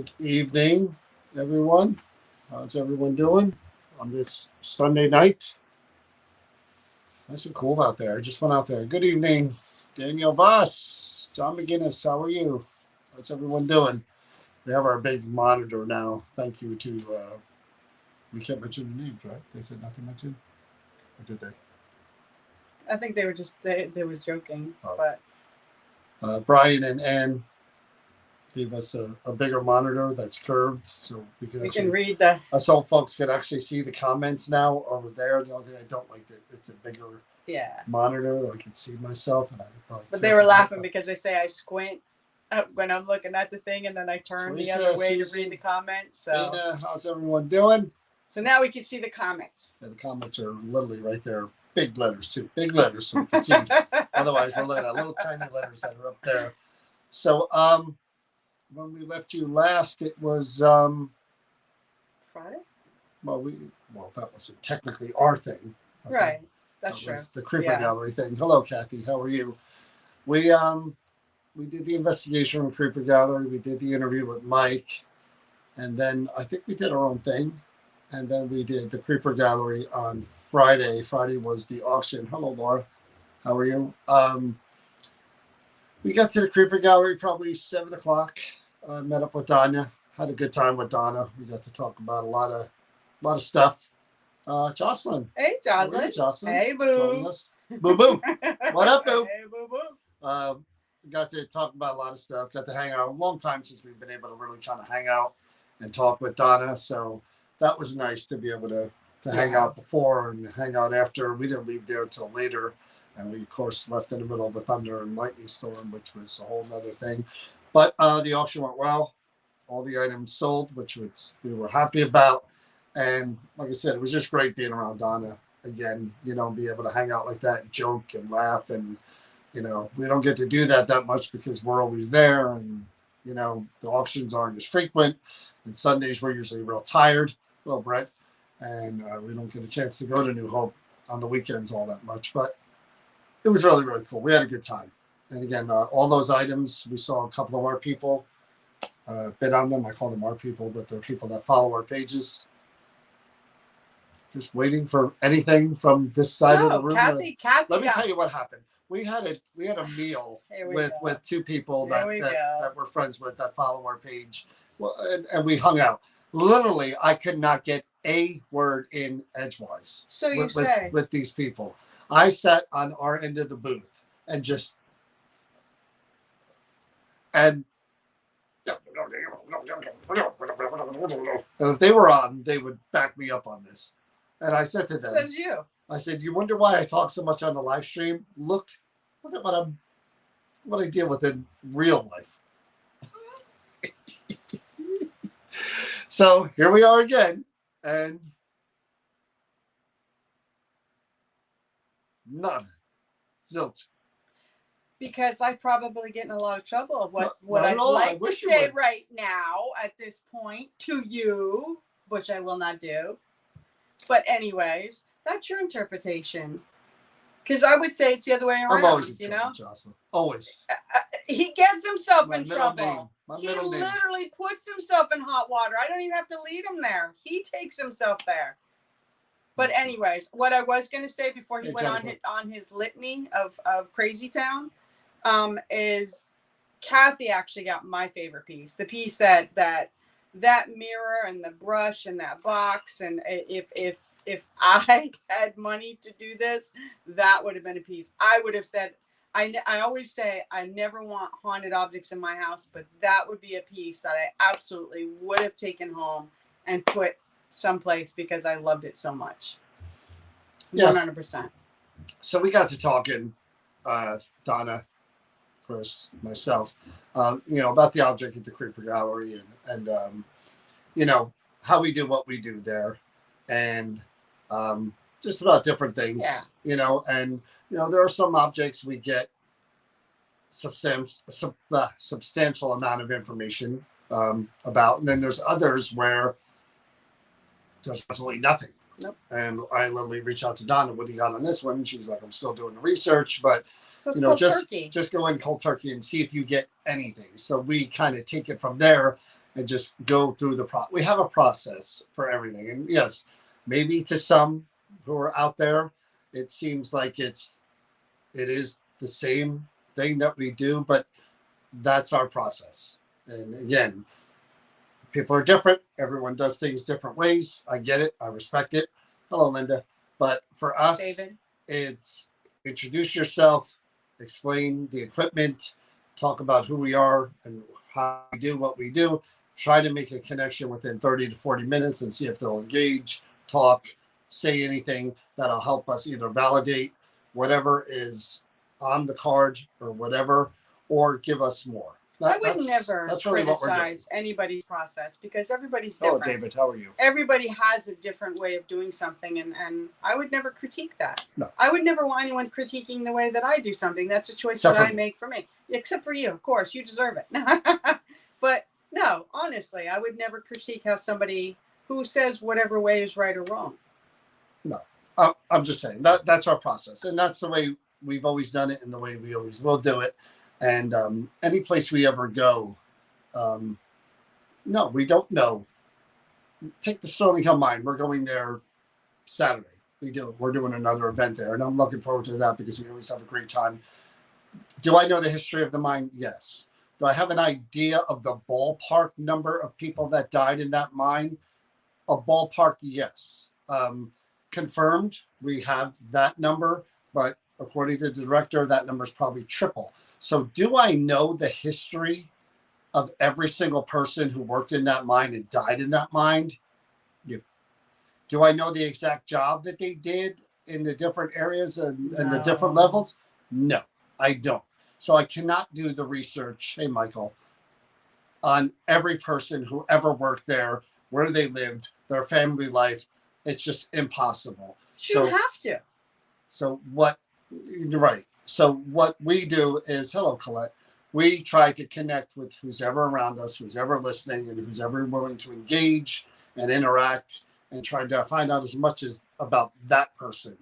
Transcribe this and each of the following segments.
Good evening, everyone. How's everyone doing on this Sunday night? Nice and cool out there. I just went out there. Good evening, Daniel Voss, John McGinnis. How are you? How's everyone doing? We have our big monitor now. Thank you to, we can't mention the names, right? They said not to mention? Or did they? I think they were just, they were joking, but. Brian and Ann gave us a bigger monitor that's curved, so we can read the. So folks can actually see the comments now over there. The only thing I don't like that it's a bigger monitor. I can see myself, and But they were laughing because they say I squint when I'm looking at the thing, and then I turn the other way to read the comments. So Dana, how's everyone doing? So now we can see the comments. Yeah, the comments are literally right there. Big letters too. Big letters, so we can see. Otherwise, we're looking at little tiny letters that are up there. So when we left you last, it was Friday. Well, that wasn't technically our thing. Okay. Right. That's true. The Creeper Gallery thing. Hello, Kathy. How are you? We did the investigation from Creeper Gallery. We did the interview with Mike, and then I think we did our own thing, and then we did the Creeper Gallery on Friday. Friday was the auction. Hello, Laura. How are you? We got to the Creeper Gallery probably 7:00. Met up with Danya. Had a good time with Donna. We got to talk about a lot of stuff. Jocelyn. Hey, Jocelyn. Hey, Jocelyn. Hey, boo. Boo, boo. What up, boo? Hey, boo, boo. Got to talk about a lot of stuff. Got to hang out. A long time since we've been able to really kind of hang out and talk with Donna. So that was nice to be able to hang out before and hang out after. We didn't leave there until later. And we, of course, left in the middle of a thunder and lightning storm, which was a whole other thing. But the auction went well. All the items sold, which we were happy about. And like I said, it was just great being around Donna again, be able to hang out like that, and joke and laugh. And, we don't get to do that much because we're always there. And, the auctions aren't as frequent. And Sundays, we're usually real tired. Well, Brett. And we don't get a chance to go to New Hope on the weekends all that much. But it was really, really cool. We had a good time. And again, all those items, we saw a couple of our people bid on them. I call them our people, but they're people that follow our pages. Just waiting for anything from this side of the room. Kathy, let me tell you what happened. We had a meal with two people that we're friends with that follow our page. Well, and we hung out. Literally, I could not get a word in edgewise. So you with these people. I sat on our end of the booth and if they were on, they would back me up on this. And I said to them, says you. I said, you wonder why I talk so much on the live stream? Look at what I deal with in real life. So here we are again, and none. Zilch. Because I probably get in a lot of trouble. What I'd like to say right now at this point to you, which I will not do. But anyways, that's your interpretation. Because I would say it's the other way around. I'm always in trouble, Jocelyn. Always. He gets himself in trouble. He literally puts himself in hot water. I don't even have to lead him there. He takes himself there. But anyways, what I was going to say before he went on his litany of Crazy Town is Kathy actually got my favorite piece. The piece that mirror and the brush and that box. And if I had money to do this, that would have been a piece. I would have said, I always say I never want haunted objects in my house, but that would be a piece that I absolutely would have taken home and put someplace because I loved it so much. 100%. So we got to talking, Donna, of course, myself, about the object at the Creeper Gallery and how we do what we do there, and just about different things, and there are some objects we get substantial amount of information about, and then there's others where there's absolutely nothing. Nope. And I literally reach out to Donna, what do you got on this one? She's like, I'm still doing the research, but just go in cold turkey and see if you get anything. So we kind of take it from there. and just go through the we have a process for everything. And yes, maybe to some who are out there, it seems like it is the same thing that we do, but that's our process. And again, people are different. Everyone does things different ways. I get it. I respect it. Hello, Linda. But for us, David, it's introduce yourself, explain the equipment, talk about who we are and how we do what we do, try to make a connection within 30 to 40 minutes and see if they'll engage, talk, say anything that'll help us either validate whatever is on the card or whatever, or give us more. I would never criticize anybody's process because everybody's different. Oh, David, how are you? Everybody has a different way of doing something, and I would never critique that. No. I would never want anyone critiquing the way that I do something. That's a choice that I make for me. Except for you, of course. You deserve it. But no, honestly, I would never critique how somebody who says whatever way is right or wrong. No. I'm just saying that's our process, and that's the way we've always done it and the way we always will do it. And any place we ever go, no, we don't know. Take the Sterling Hill Mine. We're going there Saturday. We're doing another event there, and I'm looking forward to that because we always have a great time. Do I know the history of the mine? Yes. Do I have an idea of the ballpark number of people that died in that mine? A ballpark, yes. Confirmed, we have that number, but according to the director, that number is probably triple. So do I know the history of every single person who worked in that mine and died in that mine? No. Do I know the exact job that they did in the different areas and the different levels? No, I don't. So I cannot do the research, hey, Michael, on every person who ever worked there, where they lived, their family life. It's just impossible. You have to. So what, you're right. So what we do is, hello, Colette, we try to connect with who's ever around us, who's ever listening, and who's ever willing to engage and interact and try to find out as much as about that person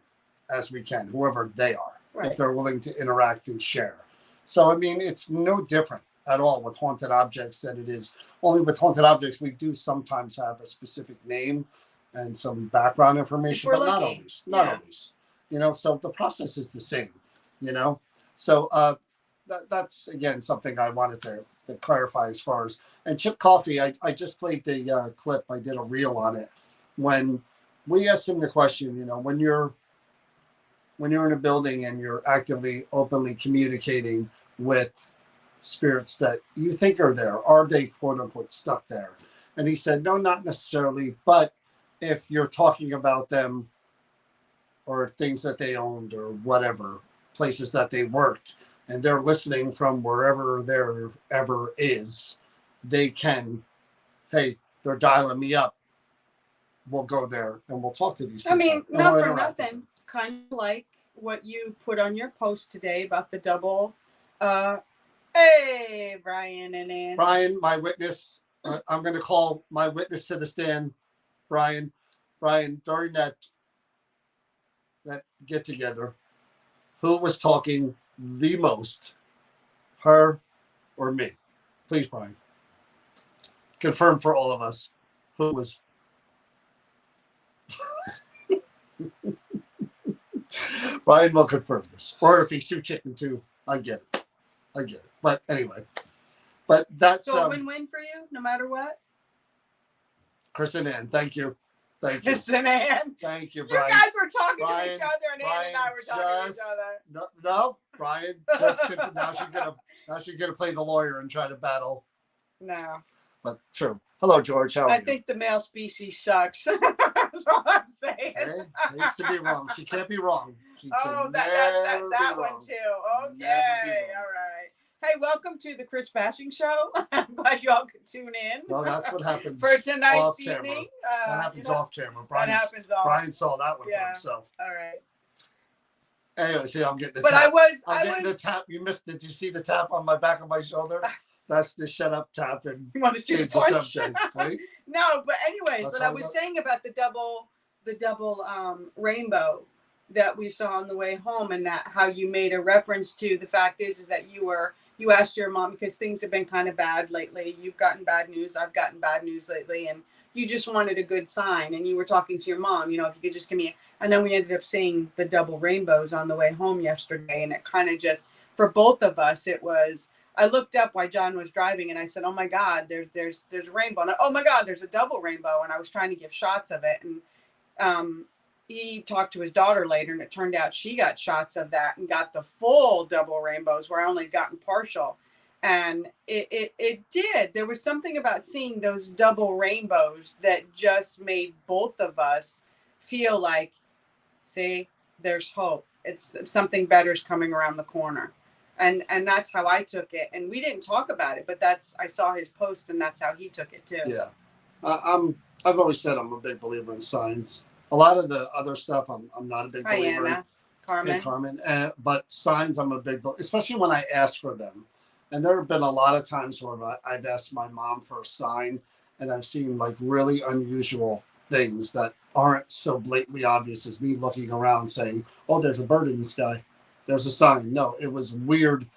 as we can, whoever they are, if they're willing to interact and share. So, I mean, it's no different at all with haunted objects than it is. Only with haunted objects, we do sometimes have a specific name and some background information, but not always. Not always. You know, so the process is the same. You know, so that's again something I wanted to clarify as far as. And Chip Coffee, I just played the clip. I did a reel on it when we asked him the question. You know, when you're in a building and you're actively, openly communicating with spirits that you think are there, are they quote unquote stuck there? And he said, no, not necessarily, but if you're talking about them or things that they owned or whatever, places that they worked, and they're listening from wherever there ever is, they can, hey, they're dialing me up. We'll go there and we'll talk to these people. I mean, not for nothing, kind of like what you put on your post today about the double. Hey, Brian and Ann. Brian, my witness. I'm going to call my witness to the stand, Brian. Brian, during that get together, who was talking the most, her or me? Please, Brian. Confirm for all of us who was. Brian will confirm this. Or if he's too chicken too, I get it. But anyway. But that's so win-win for you, no matter what. Chris and Ann, thank you. Chris and Ann. Thank you, Brian. You guys were talking to each other, and Ann and I were talking to each other. No, Brian. Now she's gonna play the lawyer and try to battle. No. But true. Hello, George. How are you? I think the male species sucks. That's all I'm saying. Needs to be wrong. She can't be wrong. That one too. Okay. All right. Hey, welcome to the Chris Bashing Show. I'm glad you all could tune in. Well, that's what happens for tonight's evening. That happens off camera. Brian saw that one for himself. All right. Anyway, see, I'm getting the tap. But I was the tap. You missed. Did you see the tap on my back of my shoulder? That's the shut up tap and you want to see the subject. No, but anyways, what I was saying about the double rainbow that we saw on the way home, and that how you made a reference to the fact is that you were you asked your mom, because things have been kind of bad lately. You've gotten bad news. I've gotten bad news lately. And you just wanted a good sign. And you were talking to your mom, you know, if you could just give me, and then we ended up seeing the double rainbows on the way home yesterday. And it kind of just, for both of us, it was, I looked up while John was driving and I said, oh my God, there's a rainbow. And oh my God, there's a double rainbow. And I was trying to give shots of it. And he talked to his daughter later, and it turned out she got shots of that and got the full double rainbows where I only gotten partial. And it did. There was something about seeing those double rainbows that just made both of us feel like, see, there's hope. It's something better's coming around the corner. And that's how I took it. And we didn't talk about it, but I saw his post, and that's how he took it too. Yeah. I've always said I'm a big believer in signs. A lot of the other stuff, I'm not a big believer in. Carmen. But signs, I'm a big believer, especially when I ask for them. And there have been a lot of times where I've asked my mom for a sign, and I've seen like really unusual things that aren't so blatantly obvious as me looking around saying, oh, there's a bird in the sky. There's a sign. No, it was weird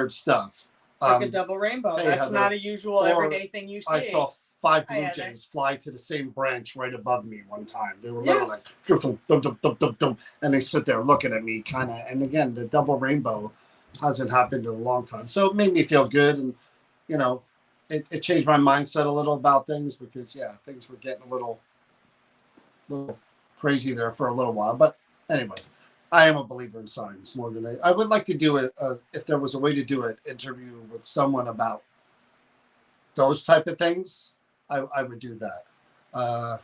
stuff. Like a double rainbow. Hey, that's not a usual everyday thing you see. I saw 5 blue jays fly to the same branch right above me one time. They were literally like, dum, dum, dum, dum, dum, and they sit there looking at me kind of. And again, the double rainbow hasn't happened in a long time. So it made me feel good. And, you know, it changed my mindset a little about things because, yeah, things were getting a little crazy there for a little while. But anyway, I am a believer in signs more than I would like to do it. If there was a way to do an interview with someone about those type of things, I would do that.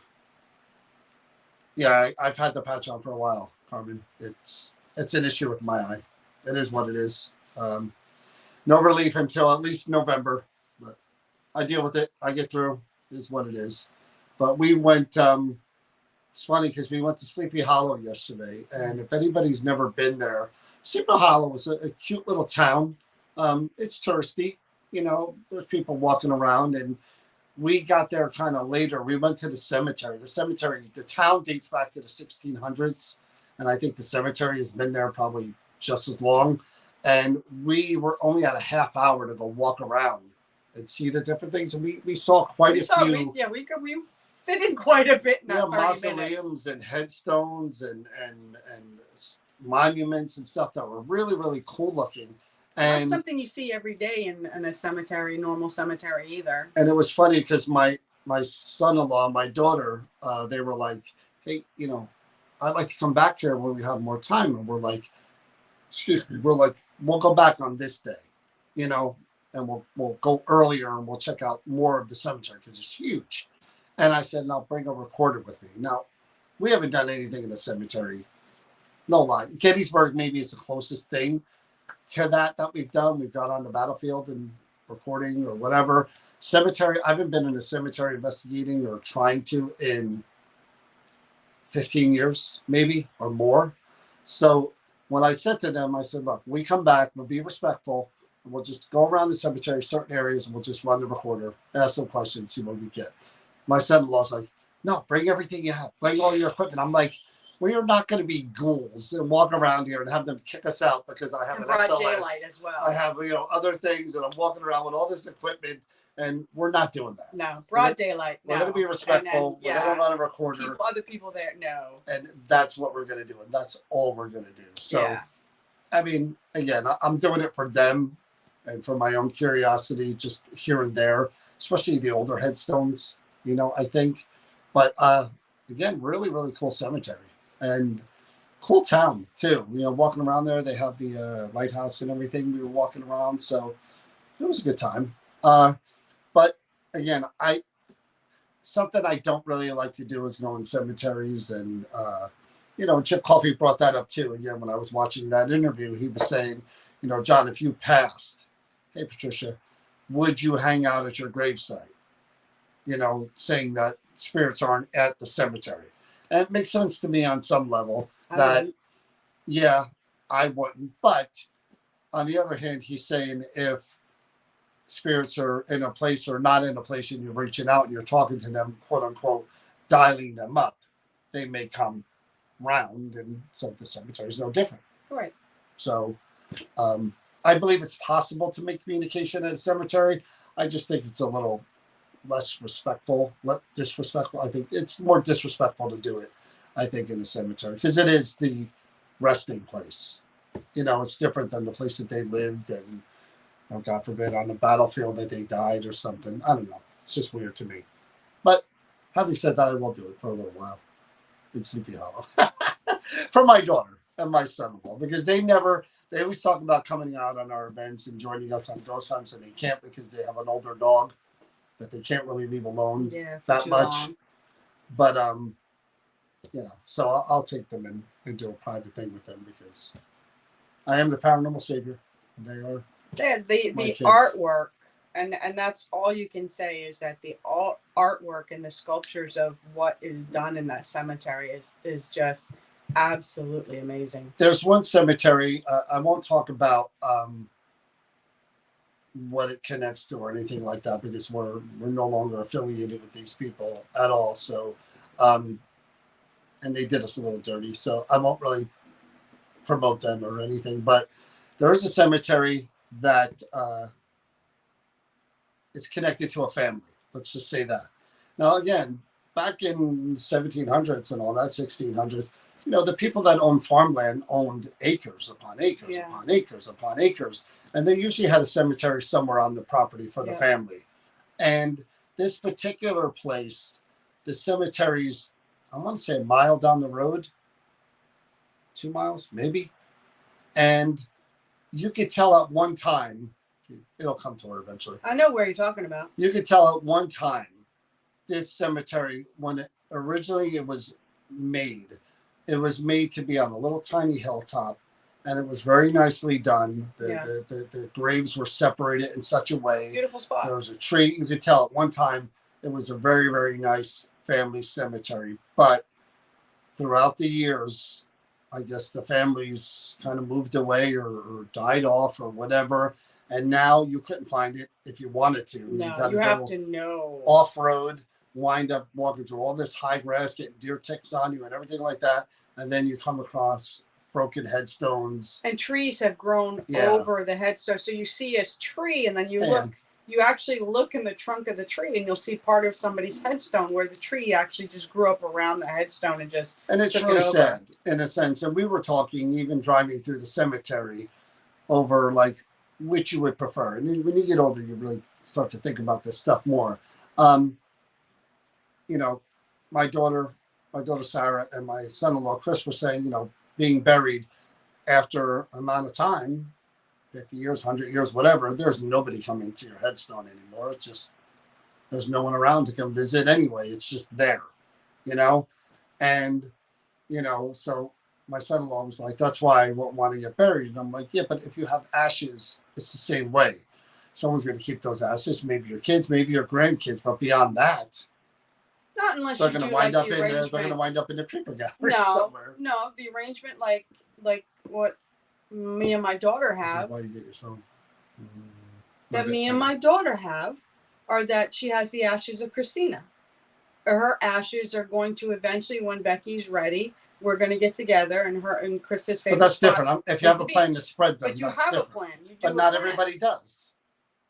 Yeah, I've had the patch on for a while, Carmen. It's an issue with my eye. It is what it is. No relief until at least November, but I deal with it. I get through. It is what it is. But we went. It's funny because we went to Sleepy Hollow yesterday, and if anybody's never been there, Sleepy Hollow is a cute little town. It's touristy, you know. There's people walking around, and we got there kind of later. We went to the cemetery. The town dates back to the 1600s, and I think the cemetery has been there probably just as long. And we were only at a half hour to go walk around and see the different things, and we saw quite a few. We fitted quite a bit. Yeah, mausoleums and headstones and monuments and stuff that were really, really cool looking. And not something you see every day in a cemetery, normal cemetery either. And it was funny because my son-in-law, my daughter, they were like, hey, you know, I'd like to come back here when we have more time. And we're like, we'll go back on this day, you know, and we'll go earlier and we'll check out more of the cemetery because it's huge. And I said, and I'll bring a recorder with me. Now, we haven't done anything in the cemetery. No lie. Gettysburg maybe is the closest thing to that we've done. We've gone on the battlefield and recording or whatever. Cemetery, I haven't been in a cemetery investigating or trying to in 15 years, maybe, or more. So when I said to them, I said, look, we come back, we'll be respectful, and we'll just go around the cemetery, certain areas, and we'll just run the recorder, ask some questions, see what we get. My son-in-law's like, no, bring everything you have. Bring all your equipment. I'm like, we are not going to be ghouls and walk around here and have them kick us out because I have an broad SLS. Daylight as well. I have, other things, and I'm walking around with all this equipment, and we're not doing that. No, broad daylight. We're going to be respectful. We're going to run a recorder. Other people there, no. And that's what we're going to do, and that's all we're going to do. So, I mean, again, I'm doing it for them and for my own curiosity, just here and there, especially the older headstones. I think, but again, really, really cool cemetery and cool town too. Walking around there, they have the lighthouse and everything. We were walking around, so it was a good time. But again, something I don't really like to do is go in cemeteries, and Chip Coffey brought that up too. Again, when I was watching that interview, he was saying, John, if you passed, hey Patricia, would you hang out at your gravesite? Saying that spirits aren't at the cemetery. And it makes sense to me on some level I wouldn't. But on the other hand, he's saying if spirits are in a place or not in a place and you're reaching out and you're talking to them, quote unquote, dialing them up, they may come round. And so the cemetery is no different. Right. So, I believe it's possible to make communication at a cemetery. I just think it's a little less respectful, less disrespectful. I think it's more disrespectful to do it, I think, in the cemetery, because it is the resting place. It's different than the place that they lived and, God forbid, on the battlefield that they died or something. I don't know. It's just weird to me. But having said that, I will do it for a little while in Sleepy Hollow for my daughter and my son-in-law, because they always talk about coming out on our events and joining us on ghost hunts, and they can't because they have an older dog that they can't really leave alone that much. Long. But so I'll take them and do a private thing with them, because I am the paranormal savior. And they are the artwork, and that's all you can say, is that the artwork and the sculptures of what is done in that cemetery is just absolutely amazing. There's one cemetery, I won't talk about what it connects to or anything like that, because we're no longer affiliated with these people at all. So and they did us a little dirty, so I won't really promote them or anything. But there is a cemetery that is connected to a family. Let's just say that. Now, again, back in 1700s and all that, 1600s, the people that owned farmland owned acres upon acres upon acres upon acres. And they usually had a cemetery somewhere on the property for the family. And this particular place, the cemetery's, I want to say, a mile down the road, 2 miles, maybe. And you could tell at one time, it'll come to her eventually. I know where you're talking about. You could tell at one time, this cemetery, when originally it was made to be on a little tiny hilltop, and it was very nicely done. The graves were separated in such a way. Beautiful spot. There was a tree. You could tell at one time it was a very, very nice family cemetery. But throughout the years, I guess the families kind of moved away or died off or whatever. And now you couldn't find it if you wanted to. No, you have to know. Off-road, wind up walking through all this high grass, getting deer ticks on you and everything like that. And then you come across broken headstones. And trees have grown over the headstone. So you see a tree, and then you actually look in the trunk of the tree, and you'll see part of somebody's headstone where the tree actually just grew up around the headstone and it's really sad in a sense. And we were talking, even driving through the cemetery, over like which you would prefer. And when you get older, you really start to think about this stuff more. My daughter Sarah and my son-in-law Chris were saying, being buried after amount of time, 50 years, 100 years, whatever, there's nobody coming to your headstone anymore. It's just, there's no one around to come visit anyway. It's just there, and, so my son-in-law was like, that's why I won't want to get buried. And I'm like, yeah, but if you have ashes, it's the same way. Someone's going to keep those ashes, maybe your kids, maybe your grandkids, but beyond that, not unless they're going to wind up they're going to wind up in the creeper gallery somewhere. No, the arrangement like what me and my daughter have. Why you get yourself? That me and my daughter have, are that she has the ashes of Christina. Her ashes are going to eventually, when Becky's ready, we're going to get together, and her and Chris's favorite. But that's different. If you have a plan to spread them, but you that's have different. a plan. You do but not everybody does.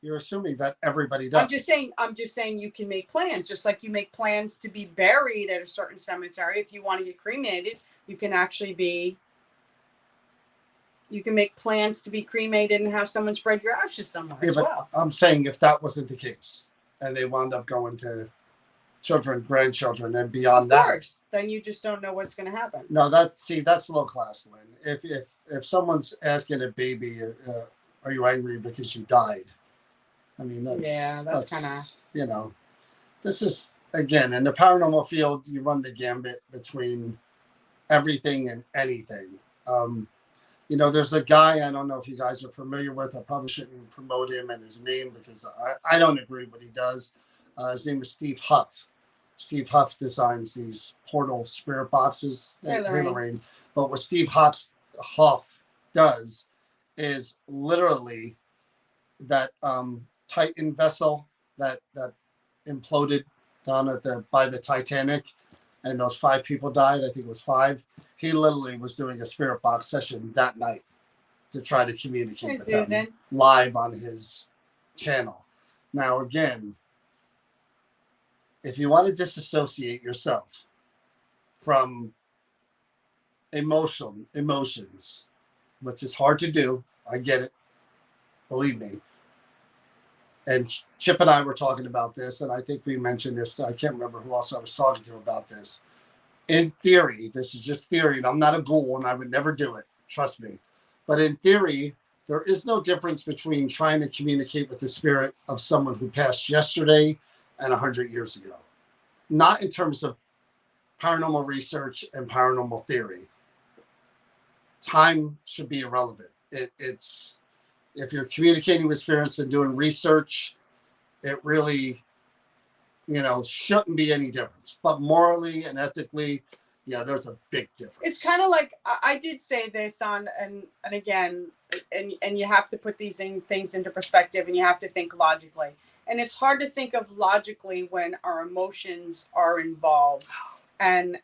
You're assuming that everybody does. I'm just saying you can make plans, just like you make plans to be buried at a certain cemetery. If you want to get cremated, you can make plans to be cremated and have someone spread your ashes somewhere as well. I'm saying if that wasn't the case and they wound up going to children, grandchildren, and beyond of course, then you just don't know what's going to happen. No, that's low class, Lynn. If someone's asking a baby, are you angry because you died? I mean, that's kind of, this is, again, in the paranormal field, you run the gambit between everything and anything. There's a guy, I don't know if you guys are familiar with, I probably shouldn't promote him and his name because I don't agree with what he does. His name is Steve Huff. Steve Huff designs these portal spirit boxes. Hey, Lorraine. But what Steve Huff does is literally that Titan vessel that imploded down by the Titanic, and those 5 people died. I think it was 5. He literally was doing a spirit box session that night. to try to communicate with them live on his channel. Now, again, if you want to disassociate yourself from emotions, which is hard to do, I get it, believe me. And Chip and I were talking about this, and I think we mentioned this. I can't remember who else I was talking to about this. In theory, this is just theory, and I'm not a ghoul, and I would never do it. Trust me. But in theory, there is no difference between trying to communicate with the spirit of someone who passed yesterday and 100 years ago. Not in terms of paranormal research and paranormal theory. Time should be irrelevant. It's if you're communicating with spirits and doing research, it really, shouldn't be any difference. But morally and ethically, yeah, there's a big difference. It's kind of like I did say this on, and again, and you have to put these things into perspective, and you have to think logically. And it's hard to think of logically when our emotions are involved, and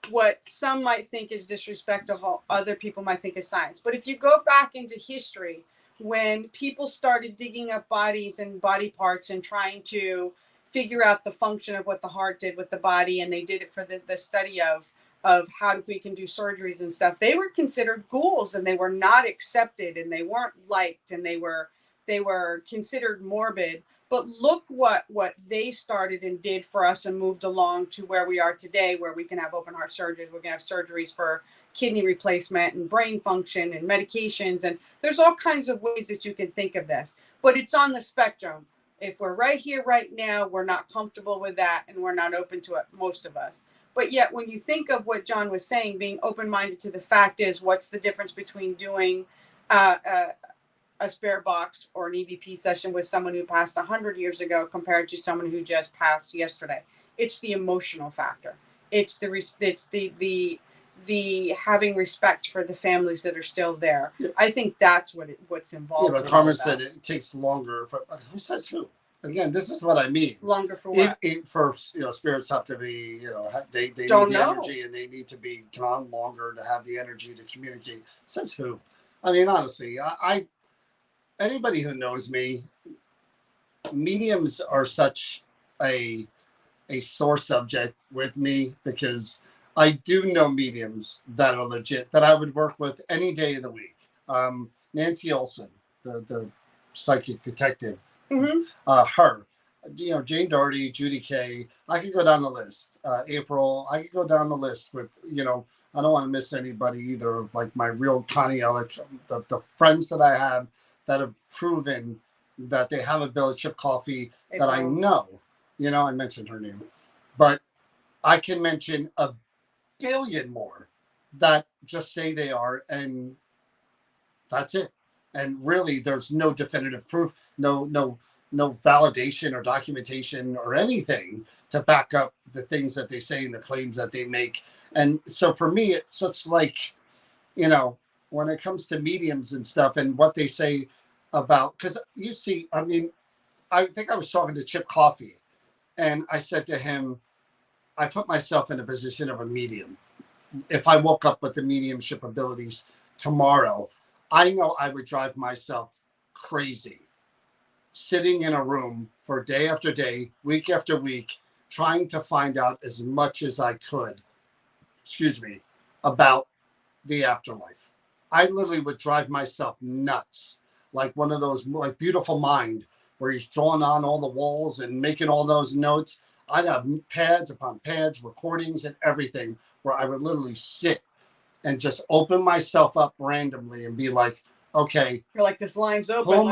what some might think is disrespectful, other people might think is science. But if you go back into history, when people started digging up bodies and body parts and trying to figure out the function of what the heart did with the body, and they did it for the study of how we can do surgeries and stuff, they were considered ghouls, and they were not accepted, and they weren't liked, and they were considered morbid. But look what they started and did for us and moved along to where we are today, where we can have open heart surgeries, we can have surgeries for kidney replacement and brain function and medications. And there's all kinds of ways that you can think of this, but it's on the spectrum. If we're right here, right now, we're not comfortable with that, and we're not open to it, most of us. But yet, when you think of what John was saying, being open-minded to the fact is, what's the difference between doing a spirit box or an EVP session with someone who passed 100 years ago compared to someone who just passed yesterday? It's the emotional factor. It's the having respect for the families that are still there. Yeah. I think that's what's involved. Yeah, but Carmen said it takes longer. Who says who? Again, this is what I mean. Longer for what? For spirits have to be, they need the energy, and they need to be gone longer to have the energy to communicate. Says who? I mean, honestly, anybody who knows me, mediums are such a sore subject with me, because I do know mediums that are legit that I would work with any day of the week. Nancy Olson, the psychic detective, her, Jane Doherty, Judy Kay. I could go down the list. April, I could go down the list with, I don't want to miss anybody either, of like my real Connie Ellick, the friends that I have that have proven that they have a bill of chip coffee that I know. I mentioned her name, but I can mention a billion more that just say they are, and that's it. And really, there's no definitive proof, no validation or documentation or anything to back up the things that they say and the claims that they make. And so for me, it's such like, when it comes to mediums and stuff and what they say about, because you see, I mean, I think I was talking to Chip Coffey, and I said to him, I put myself in a position of a medium. If I woke up with the mediumship abilities tomorrow, I know I would drive myself crazy, sitting in a room for day after day, week after week, trying to find out as much as I could, about the afterlife. I literally would drive myself nuts, like one of those, like Beautiful Mind, where he's drawing on all the walls and making all those notes. I'd have pads upon pads, recordings and everything, where I would literally sit and just open myself up randomly and be like, okay. You're like, this line's open. Who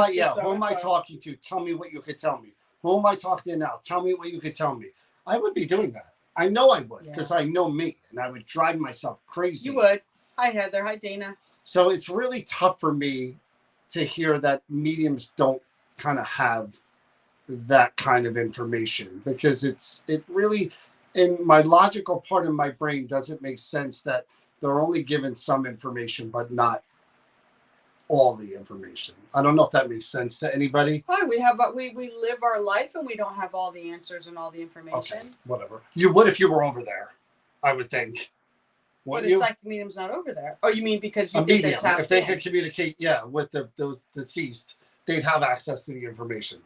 am I talking to? Tell me what you could tell me. Who am I talking to now? Tell me what you could tell me. I would be doing that. I know I would, because I know me, and I would drive myself crazy. You would. Hi, Heather. Hi, Dana. So it's really tough for me to hear that mediums don't kind of have that kind of information, because it really, in my logical part of my brain, doesn't make sense that they're only given some information but not all the information. I don't know if that makes sense to anybody. Oh, we live our life, and we don't have all the answers and all the information. Okay, whatever. You would if you were over there, I would think. But a psychic medium's not over there. Oh, you mean because you think they're tapped if they could communicate, with those deceased, they'd have access to the information,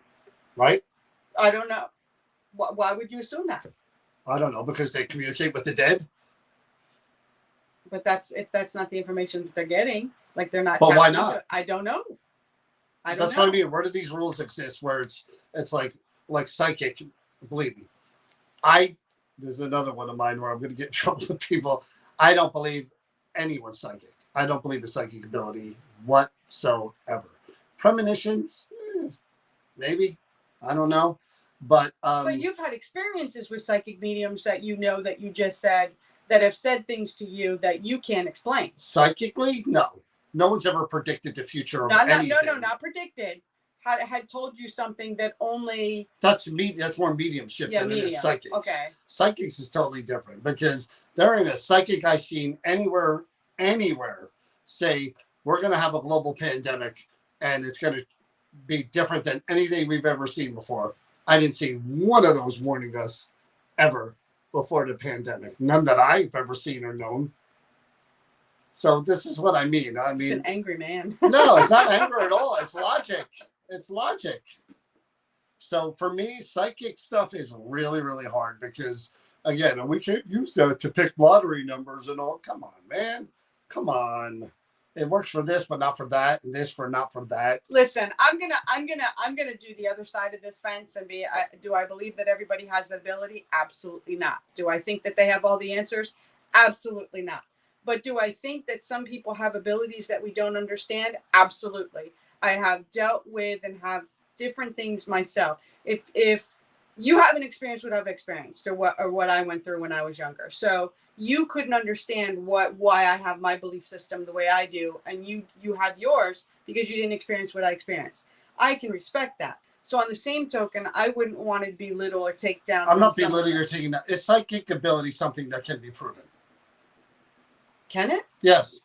right? I don't know. Why would you assume that? I don't know, because they communicate with the dead. But if that's not the information that they're getting, like they're not. But why not? I don't know. That's what I mean. Where do these rules exist? Where it's like psychic? Believe me, there's another one of mine where I'm going to get in trouble with people. I don't believe anyone's psychic. I don't believe in psychic ability whatsoever. Premonitions, maybe. I don't know. But you've had experiences with psychic mediums that that you just said that have said things to you that you can't explain. Psychically, no. No one's ever predicted the future of anything. No, not predicted. Had told you something that only... That's more mediumship than it is psychics. Okay. Psychics is totally different because there ain't a psychic I've seen anywhere say, we're going to have a global pandemic and it's going to be different than anything we've ever seen before. I didn't see one of those warning us ever before the pandemic. None that I've ever seen or known. So this is what I mean. He's an angry man. No, it's not anger at all. It's logic. It's logic. So for me, psychic stuff is really, really hard because, again, we can't use that to pick lottery numbers and all. Come on, man. Come on. It works for this, but not for that, and this for not for that. Listen, I'm gonna do the other side of this fence and be. Do I believe that everybody has the ability? Absolutely not. Do I think that they have all the answers? Absolutely not. But do I think that some people have abilities that we don't understand? Absolutely. I have dealt with and have different things myself. If you haven't experienced what I've experienced or what I went through when I was younger, so you couldn't understand why I have my belief system the way I do, and you have yours because you didn't experience what I experienced. I can respect that. So on the same token, I wouldn't want to belittle or take down. I'm not belittling or taking down. Is psychic ability something that can be proven? Can it? Yes.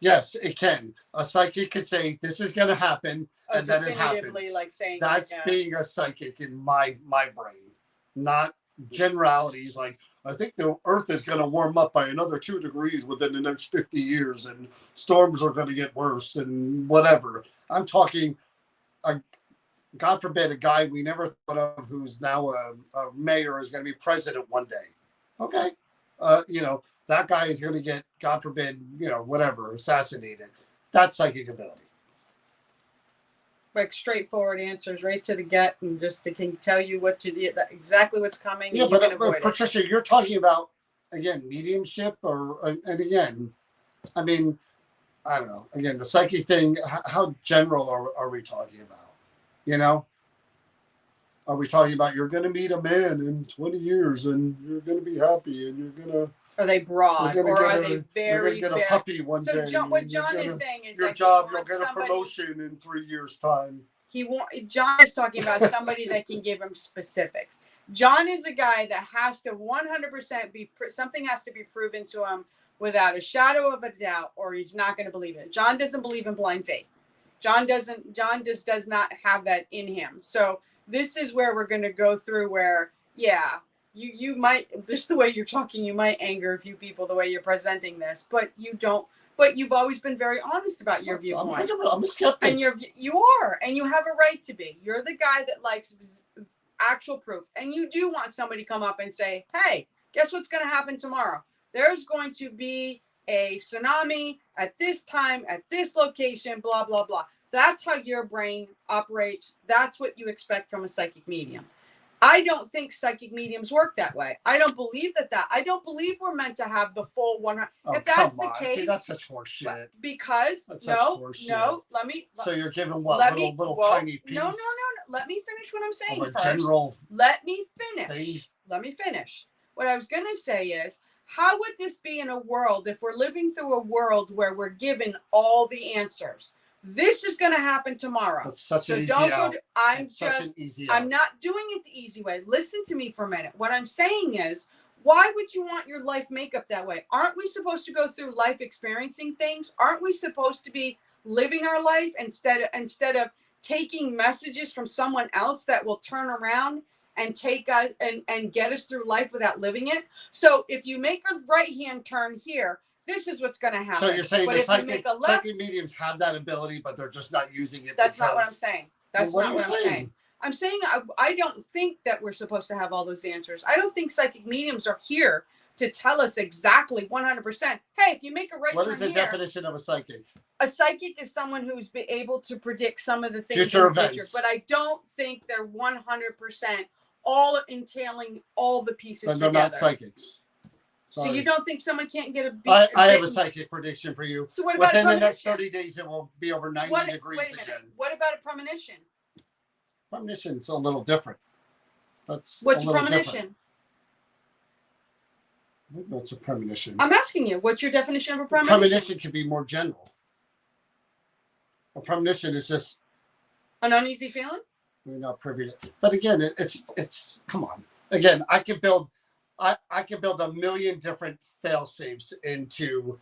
Yes, it can. A psychic could say, this is going to happen, and then it happens. Like saying that's being a psychic in my brain, not generalities like, I think the earth is going to warm up by another 2 degrees within the next 50 years, and storms are going to get worse and whatever. I'm talking, God forbid, a guy we never thought of who's now a mayor is going to be president one day. Okay. That guy is going to get, God forbid, whatever, assassinated. That's psychic ability. Like straightforward answers right to the gut and just to can tell you what to do, exactly what's coming. Yeah, but Patricia, you're talking about, again, mediumship and again, I mean, I don't know. Again, the psychic thing, how general are we talking about? Are we talking about you're going to meet a man in 20 years and you're going to be happy and you're going to... Are they broad or are they very... You're going to get a puppy one day. So what John is saying is your job, you'll get a promotion in 3 years' time. John is talking about somebody that can give him specifics. John is a guy that has to 100% be... Something has to be proven to him without a shadow of a doubt or he's not going to believe it. John doesn't believe in blind faith. John just does not have that in him. So... This is where we're going to go through where, you might, just the way you're talking, you might anger a few people the way you're presenting this, but you don't, but you've always been very honest about your viewpoint. I'm a skeptic. And you are, and you have a right to be. You're the guy that likes actual proof. And you do want somebody to come up and say, hey, guess what's going to happen tomorrow? There's going to be a tsunami at this time, at this location, blah, blah, blah. That's how your brain operates. That's what you expect from a psychic medium. I don't think psychic mediums work that way. I don't believe that. I don't believe we're meant to have the full 100. If that's the case, see, that's such horseshit. Because let me. So you're giving what little tiny piece? No. Let me finish what I'm saying first. General. Let me finish. What I was gonna say is, how would this be in a world if we're living through a world where we're given all the answers? This is going to happen tomorrow. That's such an easy out. I'm not doing it the easy way. Listen to me for a minute. What I'm saying is, why would you want your life makeup that way? Aren't we supposed to go through life experiencing things? Aren't we supposed to be living our life instead of taking messages from someone else that will turn around and take us and get us through life without living it. So if you make a right-hand turn here, this is what's going to happen. So you're saying but the if you make a left, psychic mediums have that ability, but they're just not using it. That's not what I'm saying. That's well, not what I'm saying. I'm saying I don't think that we're supposed to have all those answers. I don't think psychic mediums are here to tell us exactly 100%. Hey, if you make a right what turn is the here, definition of a psychic? A psychic is someone who's been able to predict some of the things future in the events. future, but I don't think they're 100% all entailing all the pieces Then they're together. not psychics. Sorry. So you don't think someone can't get a I have a psychic prediction for you. So what about within the next 30 days, it will be over 90 degrees wait a minute. again. What about a premonition? Premonition's a little different. What's a premonition? What's a premonition? I'm asking you, what's your definition of a premonition? A premonition can be more general. A premonition is just an uneasy feeling. We're not privy to, but again, it's come on. Again, I can build a million different fail safes into.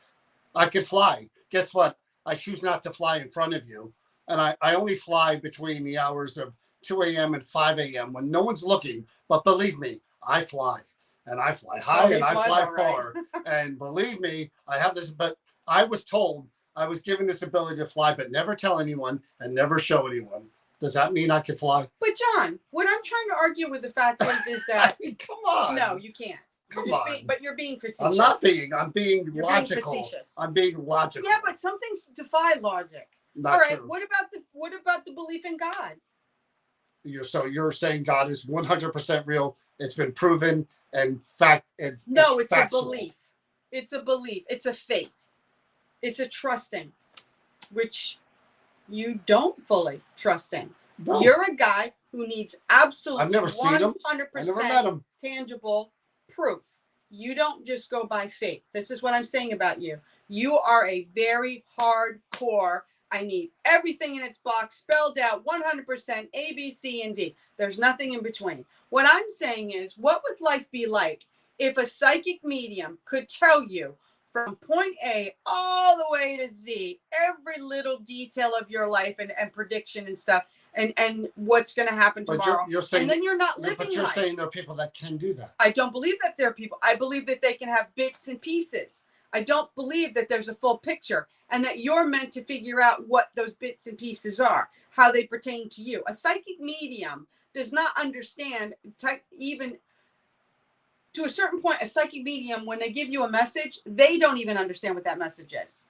I could fly. Guess what? I choose not to fly in front of you, and I only fly between the hours of 2 a.m. and 5 a.m. when no one's looking. But believe me, I fly. And I fly high and I fly far. And believe me, I have this, but I was told I was given this ability to fly, but never tell anyone and never show anyone. Does that mean I can fly? But John, what I'm trying to argue with the fact is that I mean, come on. No, you can't. Come on. But you're being facetious. I'm not being. I'm being you're logical. Being facetious. I'm being logical. Yeah, but some things defy logic. Not all right. True. What about the belief in God? You're saying God is 100% real. It's been proven and fact. It's factual. A belief. It's a belief. It's a faith. It's a trusting, which you don't fully trust in. No. You're a guy who needs absolutely I've never seen him. 100% tangible proof. You don't just go by faith. This is what I'm saying about you. You are a very hardcore. I need everything in its box spelled out 100% A, B, C, and D. There's nothing in between. What I'm saying is, what would life be like if a psychic medium could tell you from point A all the way to Z, every little detail of your life and prediction and stuff, and what's going to happen tomorrow? You're saying, and then you're not living But you're life. saying there are people that can do that. I don't believe that there are people. I believe that they can have bits and pieces. I don't believe that there's a full picture and that you're meant to figure out what those bits and pieces are, how they pertain to you. A psychic medium does not understand, even to a certain point, a psychic medium, when they give you a message, they don't even understand what that message is.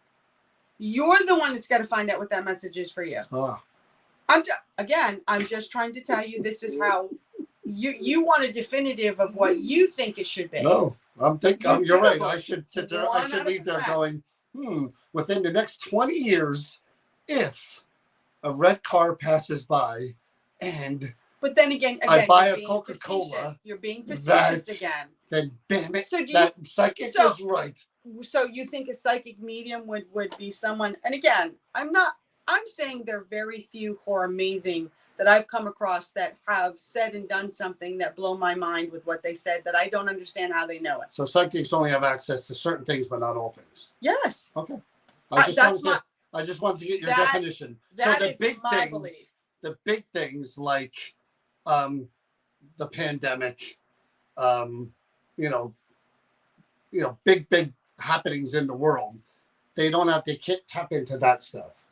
You're the one that's got to find out what that message is for you. Oh. I'm just trying to tell you this is how you want a definitive of what you think it should be. No, you're right. I should sit there. 100%. I should be there going, within the next 20 years, if a red car passes by and but then again I buy a Coca-Cola, you're being facetious again. Then bam it. So that psychic is right. So you think a psychic medium would be someone, and again, I'm saying there are very few who are amazing that I've come across that have said and done something that blow my mind with what they said that I don't understand how they know it. So psychics only have access to certain things, but not all things. Yes. Okay. I just wanted to get your definition. So the big things like the pandemic, big happenings in the world, they can't tap into that stuff.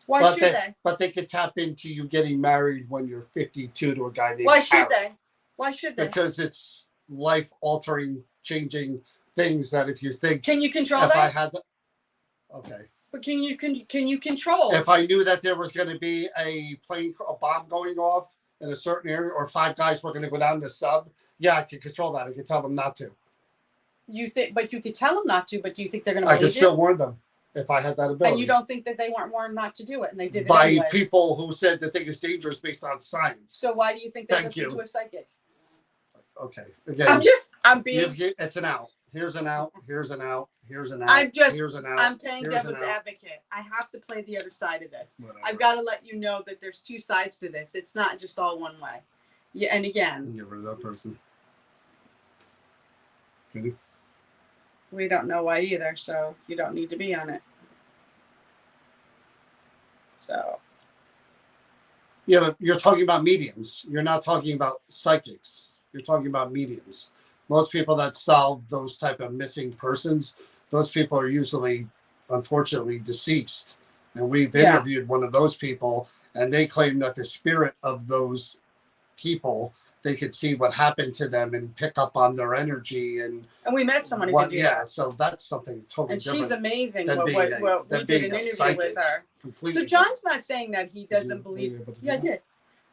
Why should they? But they could tap into you getting married when you're 52 to a guy named Why should they? Why should they? Because it's life-altering, changing things that if you think... Can you control that? If I had... Okay. But can you control? If I knew that there was going to be a bomb going off in a certain area, or 5 guys were going to go down the sub, yeah, I could control that. I could tell them not to. But you could tell them not to, but do you think they're going to believe I could still warn them. If I had that ability. And you don't think that they weren't warned not to do it, and they did it by anyways. People who said the thing is dangerous based on science. So why do you think they listen to a psychic? Okay, again, it's an out. Here's an out. Here's an out. Here's an out. Here's an out. I'm playing devil's advocate. I have to play the other side of this. Whatever. I've got to let you know that there's 2 sides to this. It's not just all one way. Yeah, and again. Get rid of that person. Can you? We don't know why either, so you don't need to be on it. So. Yeah, but you're talking about mediums. You're not talking about psychics. You're talking about mediums. Most people that solve those type of missing persons, those people are usually, unfortunately, deceased. And we've interviewed one of those people, and they claim that the spirit of those people, they could see what happened to them and pick up on their energy. And we met someone who could do that. So that's something totally different. And she's amazing. What we did an interview with her. So John's not saying that he doesn't believe. Yeah, I did.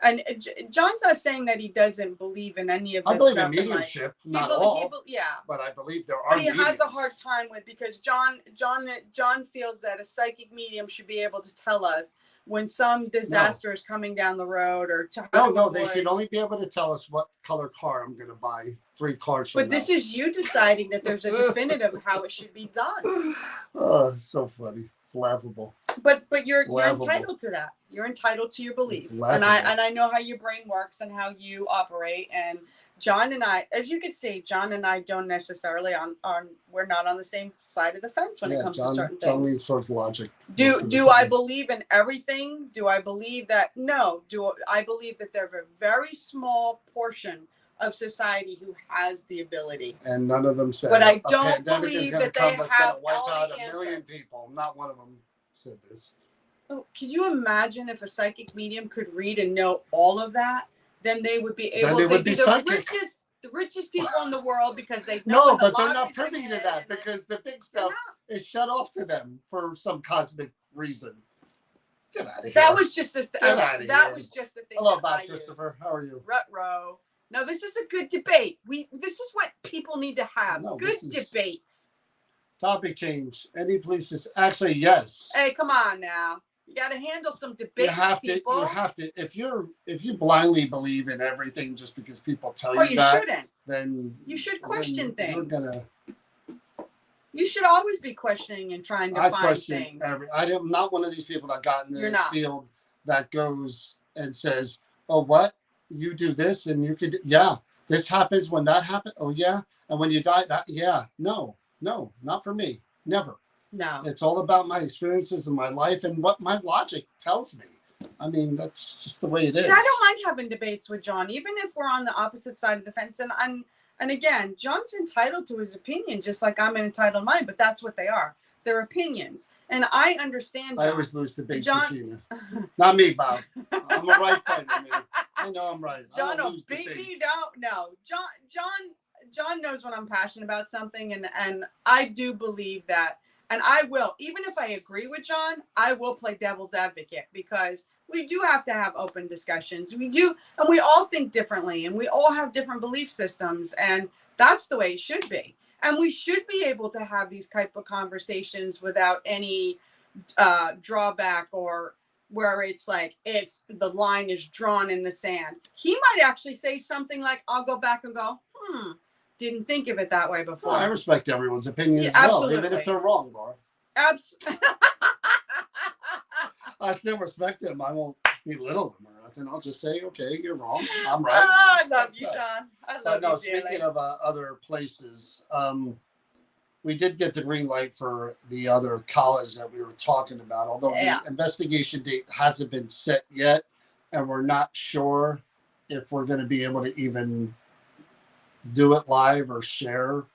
And John's not saying that he doesn't believe in any of this stuff. I believe in mediumship, not all. But I believe there are. But he has a hard time with, because John feels that a psychic medium should be able to tell us when some disaster is coming down the road, or no, they should only be able to tell us what color car I'm going to buy 3 cars from. But this is you deciding that there's a definitive of how it should be done. Oh, it's so funny. It's laughable. But you're entitled to that. You're entitled to your belief. And I know how your brain works and how you operate. And John and I, as you can see, John and I don't necessarily we're not on the same side of the fence when it comes to certain things. John leans towards logic. Do I believe in everything? Do I believe that? No. Do I believe that there's a very small portion of society who has the ability? And none of them said. But I don't believe that they have all the answers. 1 million people. Not one of them said this. Oh, could you imagine if a psychic medium could read and know all of that? Then they would be able. They'd be the richest people in the world, because they know. No, but they're not privy to that, because the big stuff is shut off to them for some cosmic reason. Get out of here. That was just a thing. Hello, Bob Christopher. How are you? Rut-row. No, this is a good debate. This is what people need to have. Good debates. Topic change. Any police just actually yes. Hey, come on now. You got to handle some debates, people. You have to. If you blindly believe in everything just because people tell you that, you shouldn't. Then you should question things. You're You should always be questioning and trying to find things. I am not one of these people that got into this field that goes and says, "Oh, what? You do this, and you could, this happens when that happens. Oh, yeah, and when you die, no, not for me, never." No. It's all about my experiences in my life and what my logic tells me. I mean, that's just the way it is. See, I don't mind having debates with John, even if we're on the opposite side of the fence. And again, John's entitled to his opinion, just like I'm entitled to mine, but that's what they are. They're opinions. And I understand, John. I always lose debates with Gina. Not me, Bob. I'm a right fighter, man. I know I'm right. John will beat me down. No. John knows when I'm passionate about something, and I do believe that. And I will, even if I agree with John, I will play devil's advocate, because we do have to have open discussions. We do, and we all think differently, and we all have different belief systems, and that's the way it should be. And we should be able to have these type of conversations without any drawback, or where it's like the line is drawn in the sand. He might actually say something like, I'll go back and go, didn't think of it that way before. Well, I respect everyone's opinion as well, even if they're wrong, Laura. Absolutely. I still respect them. I won't belittle them or nothing. I'll just say, okay, you're wrong. I'm right. Oh, I love you, John. I love you, speaking of other places, we did get the green light for the other college that we were talking about, although the investigation date hasn't been set yet, and we're not sure if we're going to be able to even do it live or share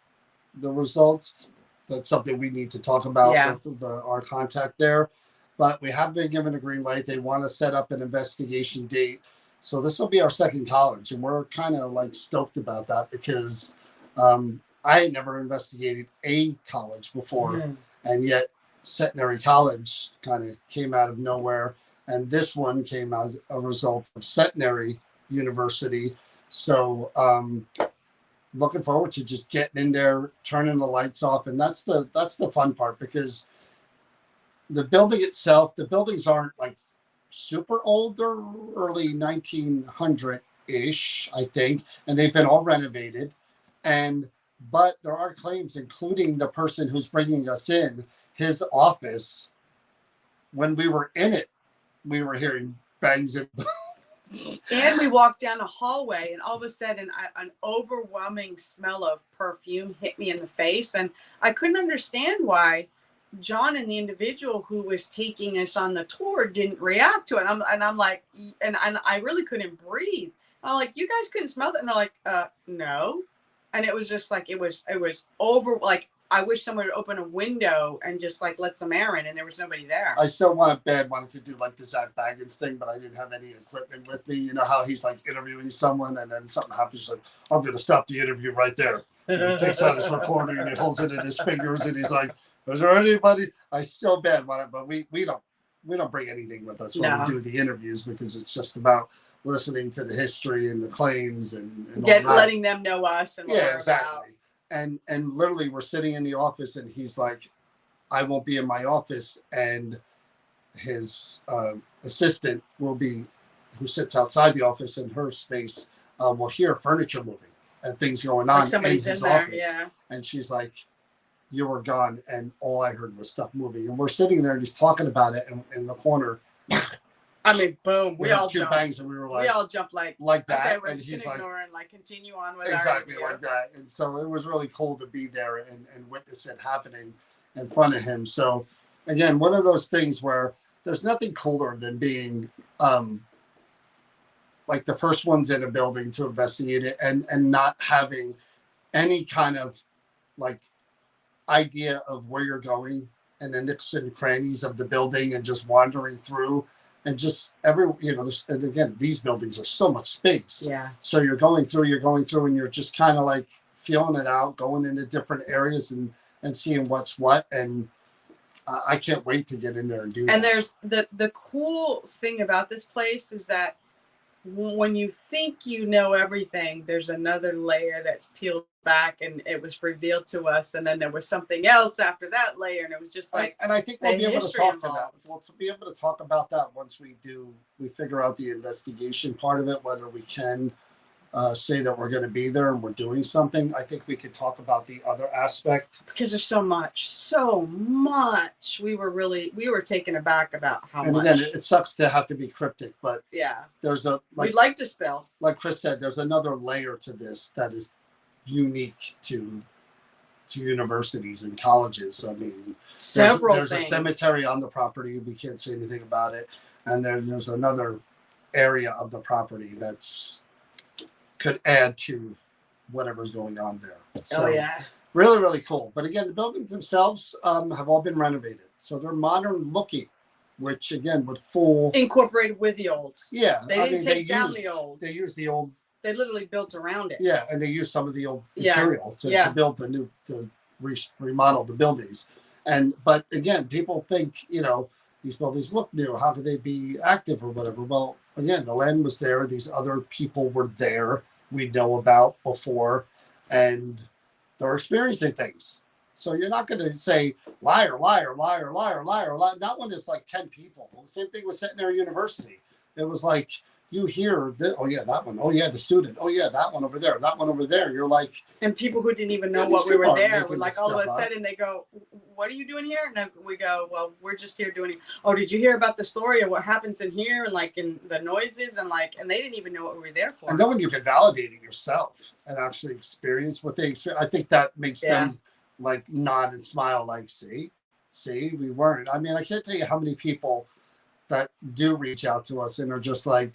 the results. That's something we need to talk about with our contact there. But we have been given a green light. They want to set up an investigation date. So this will be our second college. And we're kind of like stoked about that, because I had never investigated a college before. And yet Centenary College kind of came out of nowhere. And this one came as a result of Centenary University. So looking forward to just getting in there, turning the lights off. And that's the fun part, because the building itself, the buildings aren't like super old. They're early 1900-ish, I think. And they've been all renovated. But there are claims, including the person who's bringing us in, his office, when we were in it, we were hearing bangs and and we walked down a hallway, and all of a sudden an overwhelming smell of perfume hit me in the face, and I couldn't understand why John and the individual who was taking us on the tour didn't react to it. I'm like, and I really couldn't breathe. I'm like, you guys couldn't smell that? And they're like, no. And it was just like, it was over. Like, I wish someone would open a window and just like let some air in, and there was nobody there. I so wanted to do like the Zach Baggins thing, but I didn't have any equipment with me. You know how he's like interviewing someone, and then something happens, he's like, I'm going to stop the interview right there. And he takes out his recorder and he holds it in his fingers, and he's like, is there anybody? I so bad want it, but we don't bring anything with us when we do the interviews, because it's just about listening to the history and the claims and letting them know us and yeah, exactly. And literally we're sitting in the office, and he's like, I won't be in my office, and his assistant will be, who sits outside the office in her space, will hear furniture moving and things going on like in his office. Yeah. And she's like, you were gone, and all I heard was stuff moving. And we're sitting there, and he's talking about it, and in the corner, I mean, boom, we all jumped. Bangs, and we were like, we all jumped like that. Okay, we're and just he's gonna like, ignore and like continue on with exactly our like that. And so it was really cool to be there and witness it happening in front of him. So again, one of those things where there's nothing cooler than being like the first ones in a building to investigate it, and not having any kind of like idea of where you're going and the nooks and crannies of the building, and just wandering through, and just and again, these buildings are so much space. Yeah. So you're going through, and you're just kind of like feeling it out, going into different areas and seeing what's what. And I can't wait to get in there and do that. And there's the cool thing about this place is that when you think you know everything, there's another layer that's peeled back, and it was revealed to us, and then there was something else after that layer, and it was just like, and I think we'll be able to talk involved. to that. We'll be able to talk about that once we figure out the investigation part of it, whether we can say that we're going to be there and we're doing something. I think we could talk about the other aspect, because there's so much. We were taken aback about how much. And again, it sucks to have to be cryptic, but yeah, there's we'd like to spill. Like Chris said, there's another layer to this that is unique to universities and colleges. I mean, there's a cemetery on the property. We can't say anything about it, and then there's another area of the property that's could add to whatever's going on there. So, really, really cool. But again, the buildings themselves have all been renovated, so they're modern looking, which again, with full incorporated with the old. Yeah, they didn't take down the old. They used the old. They literally built around it. Yeah, and they used some of the old material to build the new, to remodel the buildings. But again, people think, these buildings look new. How could they be active or whatever? Well, again, the land was there. These other people were there we know about before, and they're experiencing things. So you're not going to say liar, liar, liar, liar, liar, liar. That one is like 10 people. The same thing with Centenary University. It was like, you hear, oh yeah, that one. Oh yeah, the student. Oh yeah, that one over there. That one over there. You're like, and people who didn't even know what we were there were like, all of a sudden they go, "What are you doing here?" And we go, "Well, we're just here doing it." Oh, did you hear about the story of what happens in here and like in the noises and they didn't even know what we were there for. And then when you can validate it yourself and actually experience what they experience, I think that makes them like nod and smile, like, see, we weren't. I mean, I can't tell you how many people that do reach out to us and are just like,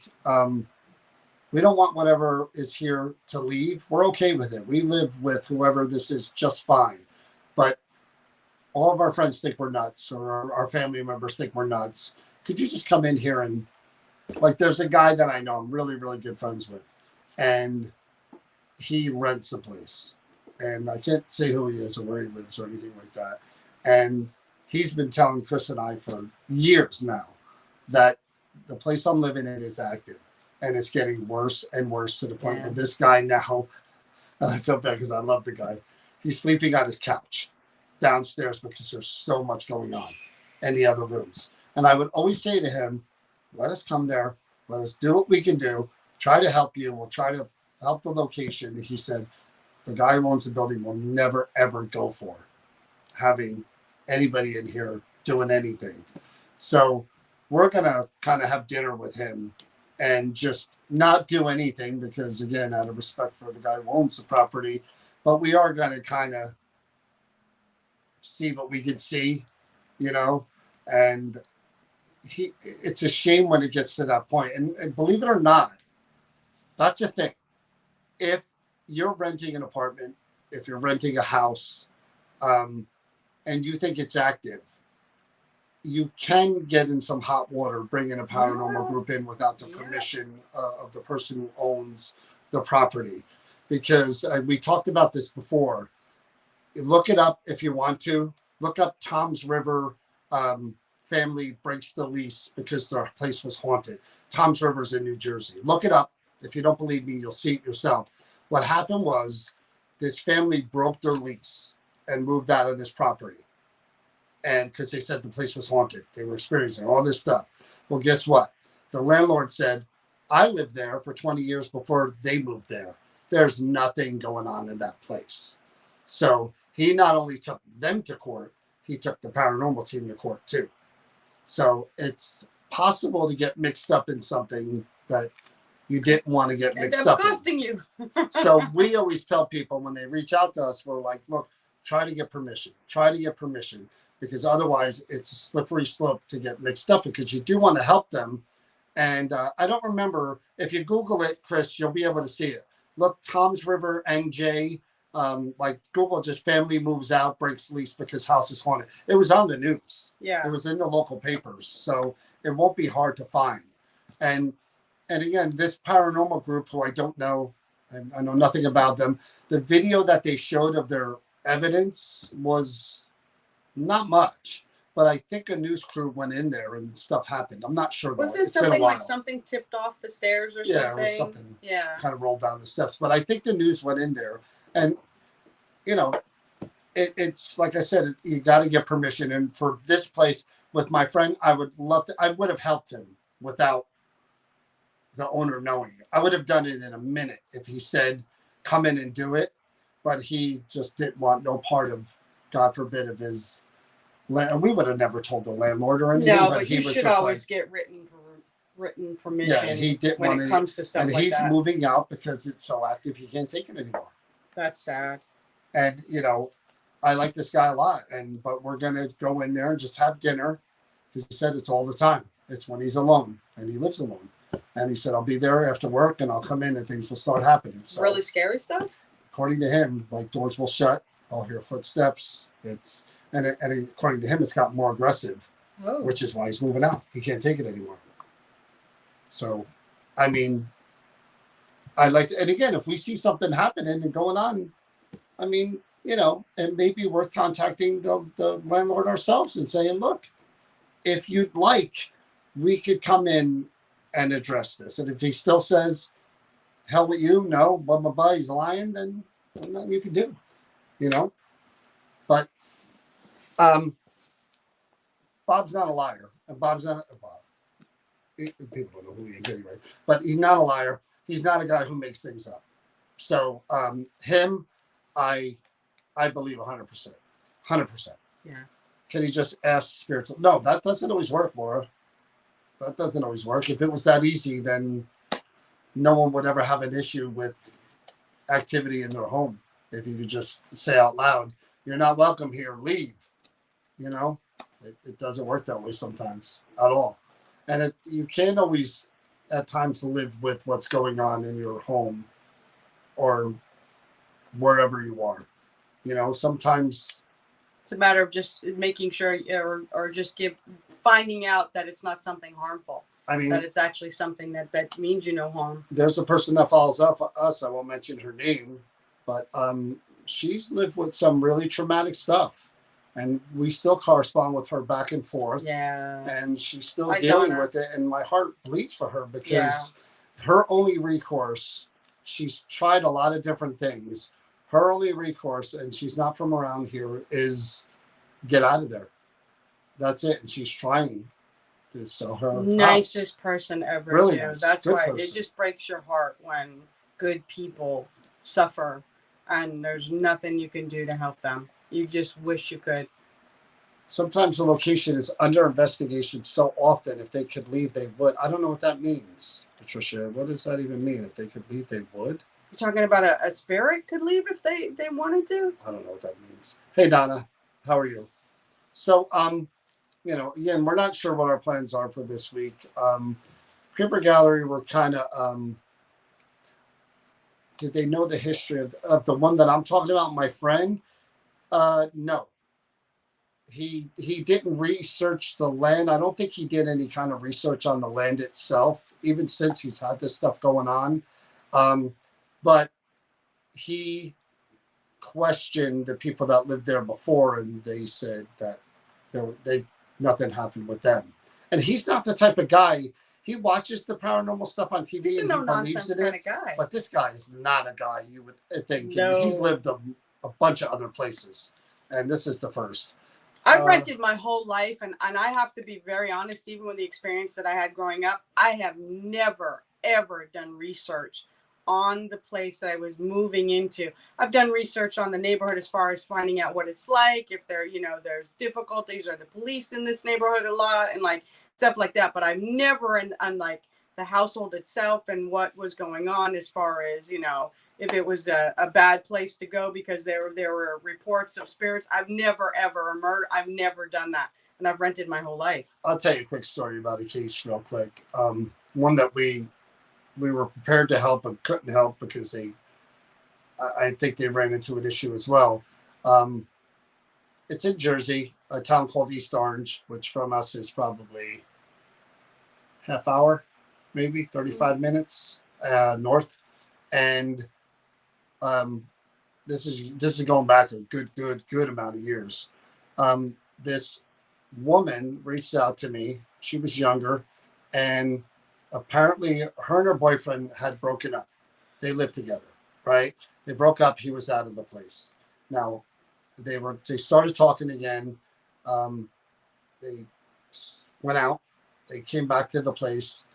we don't want whatever is here to leave. We're okay with it. We live with whoever this is just fine. But all of our friends think we're nuts, or our family members think we're nuts. Could you just come in here and, like, there's a guy that I know I'm really, really good friends with, and he rents a place. And I can't say who he is or where he lives or anything like that. And he's been telling Chris and I for years now that the place I'm living in is active, and it's getting worse and worse to the point where this guy now, and I feel bad because I love the guy, he's sleeping on his couch downstairs because there's so much going on in the other rooms. And I would always say to him, let us come there, let us do what we can do, try to help you, we'll try to help the location. And he said, the guy who owns the building will never, ever go for having anybody in here doing anything. So we're going to kind of have dinner with him and just not do anything because, again, out of respect for the guy who owns the property, but we are going to kind of see what we can see you know, and it's a shame when it gets to that point. And believe it or not, that's a thing. If you're renting an apartment, if you're renting a house, um, and you think it's active, you can get in some hot water bringing a paranormal group in without the permission of the person who owns the property. Because we talked about this before. Look it up if you want to. Look up Tom's River family breaks the lease because their place was haunted. Tom's River's in New Jersey. Look it up. If you don't believe me, you'll see it yourself. What happened was this family broke their lease and moved out of this property. And because they said the place was haunted, they were experiencing all this stuff. Well, guess what? The landlord said, I lived there for 20 years before they moved there. There's nothing going on in that place. So he not only took them to court, he took the paranormal team to court too. So it's possible to get mixed up in something that you didn't want to get mixed up costing you. So we always tell people when they reach out to us, we're like, look, try to get permission. Try to get permission, because otherwise it's a slippery slope to get mixed up, because you do want to help them. And I don't remember, if you Google it, Chris, you'll be able to see it. Look, Tom's River, NJ, like Google just family moves out, breaks lease because house is haunted. It was on the news. Yeah. It was in the local papers. So it won't be hard to find. And again, this paranormal group, who I don't know, I know nothing about them, the video that they showed of their evidence was not much. But I think a news crew went in there and stuff happened. I'm not sure. Was it something like something tipped off the stairs or something? Yeah, it was something. Yeah. Kind of rolled down the steps. But I think the news went in there. And, you know, it's like I said, you got to get permission. And for this place, with my friend, I would have helped him without the owner knowing it. I would have done it in a minute if he said, come in and do it. But he just didn't want no part of, God forbid, of his land. We would have never told the landlord or anything. No, but he should always get written permission. Yeah, he didn't when it comes to stuff like that. And he's moving out because it's so active, he can't take it anymore. That's sad. And, you know, I like this guy a lot, but we're going to go in there and just have dinner, because he said it's all the time. It's when he's alone, and he lives alone. And he said, I'll be there after work, and I'll come in, and things will start happening. So, really scary stuff? According to him, like, doors will shut. I'll hear footsteps. And according to him, it's got more aggressive, which is why he's moving out. He can't take it anymore. So, I mean, I like to, and again, if we see something happening and going on, I mean, you know, it may be worth contacting the landlord ourselves and saying, look, if you'd like, we could come in and address this. And if he still says, hell with you, no, blah, blah, blah, he's lying, then nothing you can do, you know? But Bob's not a liar. And Bob's not Bob. People don't know who he is anyway. But he's not a liar. He's not a guy who makes things up. So him, I believe 100%. 100%. Yeah. Can he just ask spirits? No, that doesn't always work, Laura. That doesn't always work. If it was that easy, then no one would ever have an issue with activity in their home. If you could just say out loud, you're not welcome here, leave. You know, it doesn't work that way sometimes at all. And you can't always at times live with what's going on in your home or wherever you are. You know, sometimes it's a matter of just making sure, or just finding out that it's not something harmful. I mean, that it's actually something that means you no harm. There's a person that follows us. I won't mention her name, but she's lived with some really traumatic stuff, and we still correspond with her back and forth. Yeah. And she's still dealing with it, and my heart bleeds for her because her only recourse, she's tried a lot of different things. Her only recourse, and she's not from around here, is get out of there. That's it. And she's trying to sell her nicest house. Person ever. Really too. nice. That's good why person. It just breaks your heart when good people suffer and there's nothing you can do to help them. You just wish you could. Sometimes the location is under investigation so often. If they could leave, they would. I don't know what that means, Patricia. What does that even mean? If they could leave, they would? You're talking about a spirit could leave if they wanted to? I don't know what that means. Hey, Donna. How are you? So, again, we're not sure what our plans are for this week. Creeper Gallery, we're kind of, did they know the history of the one that I'm talking about, my friend? No. He didn't research the land. I don't think he did any kind of research on the land itself, even since he's had this stuff going on. But he questioned the people that lived there before, and they said that nothing happened with them. And he's not the type of guy. He watches the paranormal stuff on TV He's and a he believes in kind it. of guy. But this guy is not a guy you would think. No. He's lived a bunch of other places, and this is the first. I've rented my whole life, and I have to be very honest, even with the experience that I had growing up, I have never, ever done research on the place that I was moving into. I've done research on the neighborhood as far as finding out what it's like, if there's difficulties, or the police in this neighborhood a lot, and like stuff like that. But I've never, on like the household itself and what was going on as far as, if it was a bad place to go because there were reports of spirits. I've never, ever murdered. I've never done that. And I've rented my whole life. I'll tell you a quick story about a case real quick. One that we were prepared to help but couldn't help because I think they ran into an issue as well. It's in Jersey, a town called East Orange, which from us is probably half hour, maybe 35 minutes north. And this is going back a good amount of years. This woman reached out to me. She was younger, and apparently her and her boyfriend had broken up. They lived together, right? They broke up. He was out of the place. Now they started talking again. They went out. They came back to the place.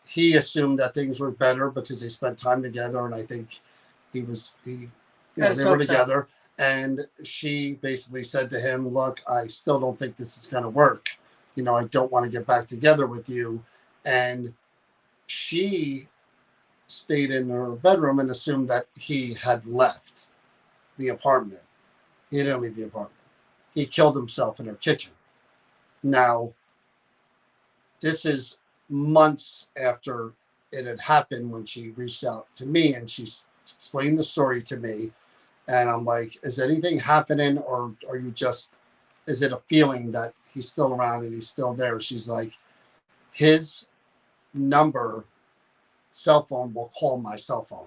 He assumed that things were better because they spent time together, and I think they were together. And she basically said to him, "Look, I still don't think this is going to work. I don't want to get back together with you." And she stayed in her bedroom and assumed that he had left the apartment. He didn't leave the apartment. He killed himself in her kitchen. Now, this is months after it had happened when she reached out to me and she explained the story to me. And I'm like, is anything happening, or are you is it a feeling that he's still around and he's still there? She's like, his cell phone will call my cell phone.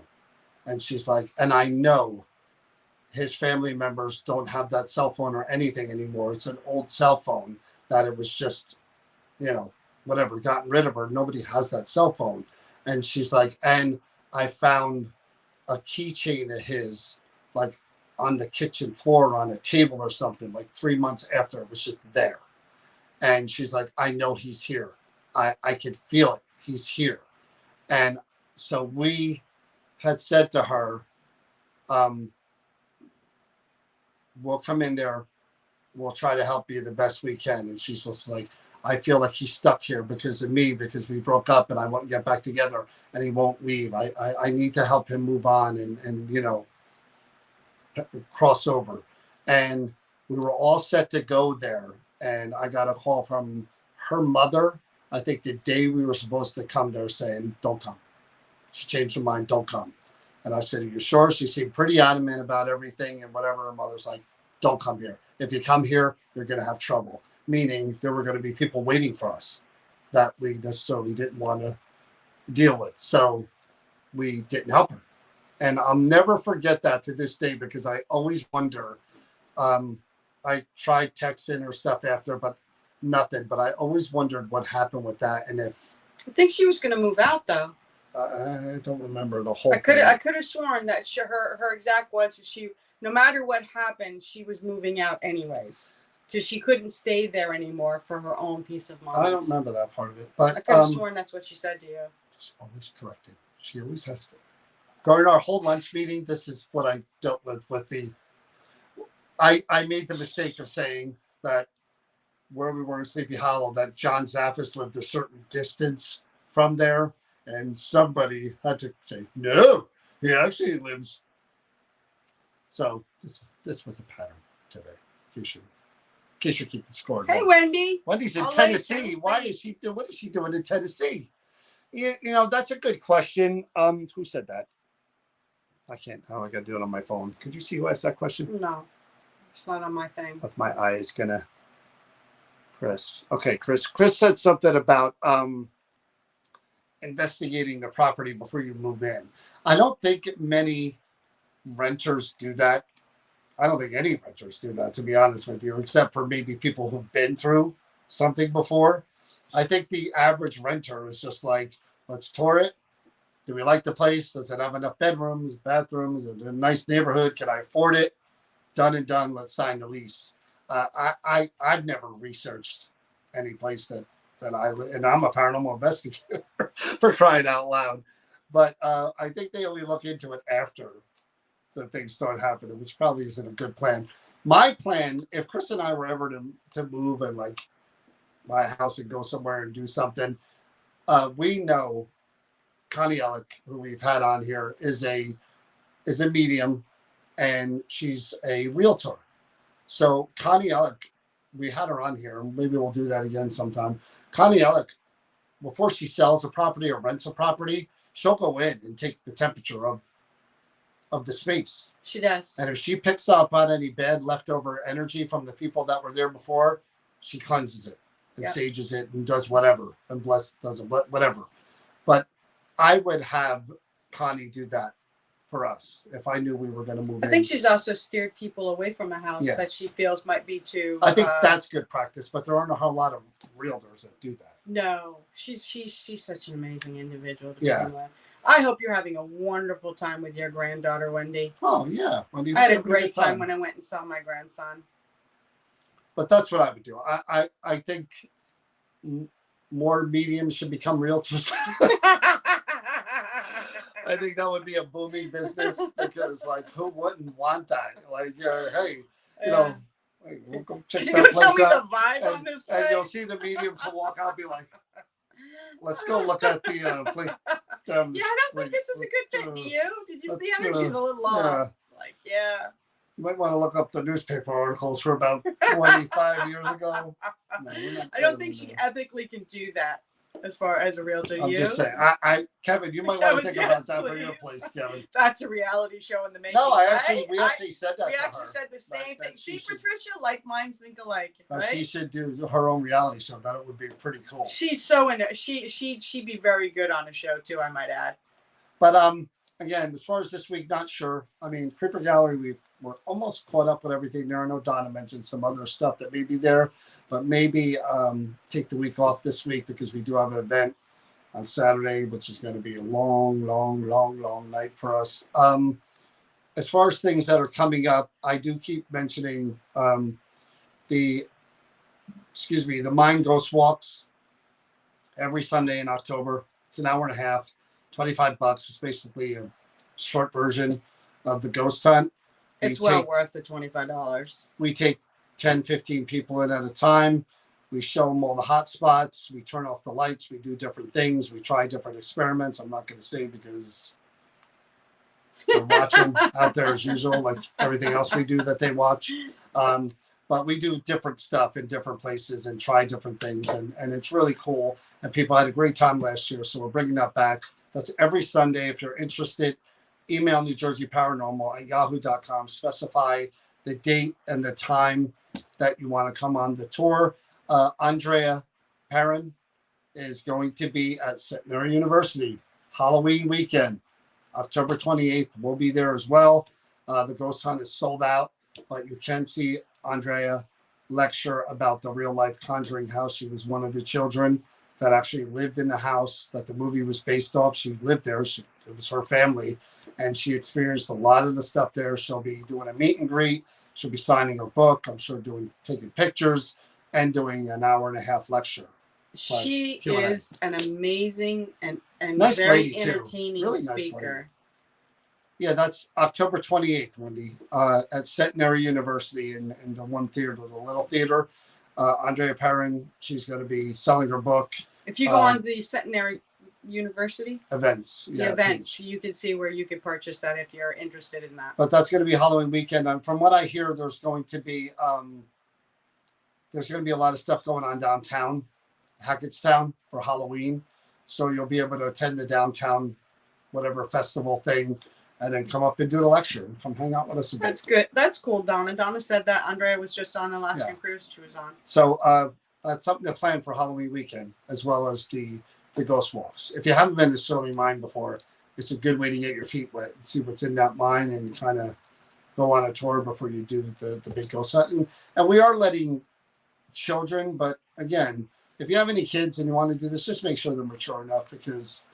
And she's like, and I know his family members don't have that cell phone or anything anymore. It's an old cell phone that it was just, whatever, gotten rid of her. Nobody has that cell phone. And she's like, and I found a keychain of his, like on the kitchen floor on a table or something, like 3 months after it was just there. And she's like, I know he's here. I could feel it. He's here. And so we had said to her, we'll come in there. We'll try to help you the best we can. And she's just like, I feel like he's stuck here because of me, because we broke up and I won't get back together and he won't leave. I need to help him move on and cross over. And we were all set to go there. And I got a call from her mother, I think the day we were supposed to come there, saying, don't come. She changed her mind, don't come. And I said, are you sure? She seemed pretty adamant about everything and whatever. Her mother's like, don't come here. If you come here, you're going to have trouble. Meaning there were going to be people waiting for us that we necessarily didn't want to deal with. So we didn't help her. And I'll never forget that to this day, because I always wonder, I tried texting her stuff after, but nothing. But I always wondered what happened with that. And if I think she was going to move out, though. I don't remember the whole I could have sworn that her exact was she, no matter what happened, she was moving out anyways, because she couldn't stay there anymore for her own peace of mind. I don't remember that part of it, but I could have sworn that's what she said to you. Just always corrected. She always has to. During our whole lunch meeting, this is what I dealt with I made the mistake of saying that where we were in Sleepy Hollow, that John Zaffis lived a certain distance from there. And somebody had to say, no, he actually lives. So this was a pattern today. You should case you're keeping score. Hey, Wendy. Wendy's in Tennessee. What is she doing in Tennessee? You know, that's a good question. Who said that? I can't. Oh, I got to do it on my phone. Could you see who asked that question? No, it's not on my thing. If my eye is gonna. Chris. Okay, Chris. Chris said something about investigating the property before you move in. I don't think many renters do that. I don't think any renters do that, to be honest with you, except for maybe people who've been through something before. I think the average renter is just like, let's tour it. Do we like the place? Does it have enough bedrooms, bathrooms? Is it a nice neighborhood? Can I afford it? Done and done. Let's sign the lease. I've never researched any place that I live, and I'm a paranormal investigator for crying out loud. But I think they only look into it after the things start happening, which probably isn't a good plan. My plan, if Chris and I were ever to move and like buy a house and go somewhere and do something, we know Connie Ellick, who we've had on here, is a medium, and she's a realtor. So Connie Ellick, we had her on here. Maybe we'll do that again sometime. Connie Ellick, before she sells a property or rents a property, she'll go in and take the temperature of the space. She does. And if she picks up on any bad leftover energy from the people that were there before, she cleanses it and sages it and does whatever and does it whatever. But I would have Connie do that for us if I knew we were going to move in. I think she's also steered people away from a house that she feels might be too. I think that's good practice, but there aren't a whole lot of realtors that do that. No, she's such an amazing individual to begin with. I hope you're having a wonderful time with your granddaughter, Wendy. Oh, yeah. Wendy's I had a great time when I went and saw my grandson. But that's what I would do. I think more mediums should become realtors. I think that would be a booming business because, like, who wouldn't want that? Like, hey, you know, we'll go check that place out. Tell me the vibe on this place? And you'll see the medium come walk out and be like, let's go look at the place. I don't think this is a good fit to you. The energy's a little low. Like, you might want to look up the newspaper articles for about 25 years ago. No, I don't think she ethically can do that as far as a realtor. I'm just saying. Kevin, you might want to think about that for your place, Kevin. That's a reality show in the making. No, we actually said that. We actually said the same thing. See, Patricia, like minds think alike. Right? She should do her own reality show. That would be pretty cool. She's so into it. She'd be very good on a show too, I might add. But again, as far as this week, not sure. I mean, Creeper Gallery, we're almost caught up with everything there. I know Donna mentioned some other stuff that may be there, but maybe take the week off this week because we do have an event on Saturday, which is going to be a long night for us. As far as things that are coming up, I do keep mentioning the Mind Ghost Walks every Sunday in October. It's an hour and a half, $25. It's basically a short version of the ghost hunt. It's well worth the $25. We take 10, 15 people in at a time. We show them all the hot spots. We turn off the lights. We do different things. We try different experiments. I'm not going to say because they're watching out there as usual, like everything else we do that they watch. But we do different stuff in different places and try different things. And it's really cool. And people had a great time last year. So we're bringing that back. That's every Sunday. If you're interested, email NewJerseyParanormal@yahoo.com. Specify the date and the time that you want to come on the tour. Andrea Perrin is going to be at Centenary University Halloween weekend, October 28th. We'll be there as well. The ghost hunt is sold out, but you can see Andrea lecture about the real life conjuring house. She was one of the children that actually lived in the house that the movie was based off. She lived there. It was her family, and she experienced a lot of the stuff there. She'll be doing a meet and greet. She'll be signing her book. I'm sure taking pictures and doing an hour and a half lecture. She is an amazing and nice very lady entertaining really speaker. Nice. Yeah, that's October 28th, Wendy, at Centenary University in the one theater, the Little Theater. Andrea Perrin, she's going to be selling her book. If you go on the Centenary University events, you can see where you can purchase that if you're interested in that. But that's going to be Halloween weekend. And from what I hear, there's going to be there's going to be a lot of stuff going on downtown, Hackettstown, for Halloween. So you'll be able to attend the downtown, whatever festival thing, and then come up and do the lecture and come hang out with us a bit. That's good. That's cool, Donna. Donna said that. Andrea was just on Alaskan Cruise. She was on. So that's something to plan for Halloween weekend, as well as the ghost walks. If you haven't been to Sterling Mine before, it's a good way to get your feet wet and see what's in that mine and kind of go on a tour before you do the big ghost hunting. And we are letting children, but again, if you have any kids and you want to do this, just make sure they're mature enough, because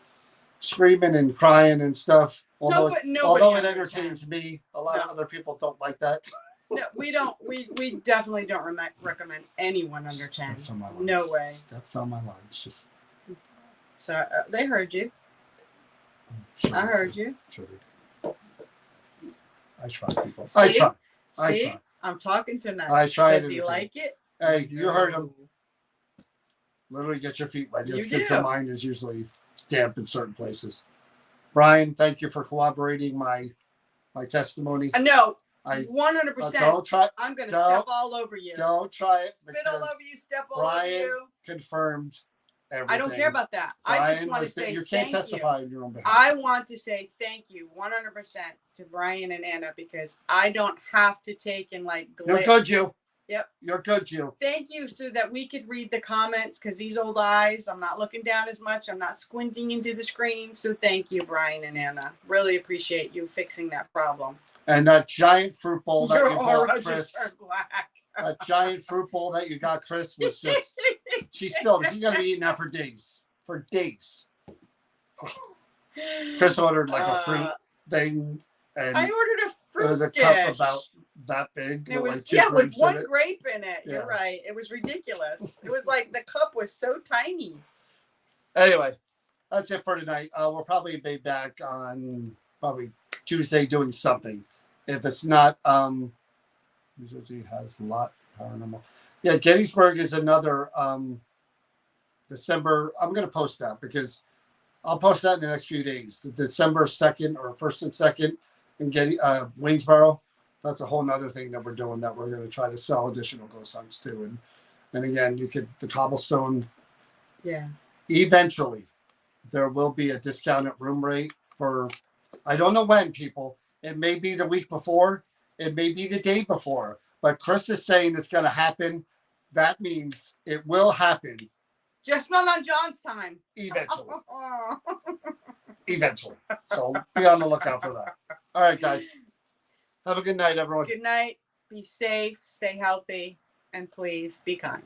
screaming and crying and stuff, although it entertains me, a lot of other people don't like that. No, we don't. We definitely don't recommend anyone under 10. Steps on my lines. No way. Steps on my lines. Just. So they heard you. Sure I heard you. Sure they did. I try, people. See? I try. See? I'm talking tonight. I try. Does he like it? Hey, you heard him. Literally get your feet wet. Just because the mind is usually damp in certain places. Brian, thank you for corroborating my testimony. No, 100%. Don't try. I'm going to step all over you. Don't try it. Spit all over you, step all over you. Brian confirmed everything. I don't care about that. I just want to say you can't testify on your own behalf. I want to say thank you 100% to Brian and Anna, because I don't have to take and You're good, you. Yep. You're good, you. Thank you, so that we could read the comments, because these old eyes, I'm not looking down as much. I'm not squinting into the screen. So thank you, Brian and Anna. Really appreciate you fixing that problem. And that giant fruit bowl that you got, Chris. Black. That giant fruit bowl that you got, Chris, was just... she's going to be eating that for days. For days. Chris ordered a fruit thing. And I ordered a fruit it was a dish. cup about that big. It was with one grape in it. You're right. It was ridiculous. It was the cup was so tiny. Anyway, that's it for tonight. We'll probably be back on Tuesday doing something. If it's not, New Jersey has a lot paranormal. Yeah, Gettysburg is another December. I'm going to post that, because I'll post that in the next few days. The December 2nd or 1st and 2nd in Waynesboro. That's a whole nother thing that we're doing, that we're going to try to sell additional ghost hunts too. And again, the cobblestone. Yeah. Eventually, there will be a discounted room rate for, I don't know when, people. It may be the week before. It may be the day before. But Chris is saying it's going to happen. That means it will happen. Just not on John's time. Eventually. Eventually. So be on the lookout for that. All right, guys. Have a good night, everyone. Good night. Be safe. Stay healthy. And please be kind.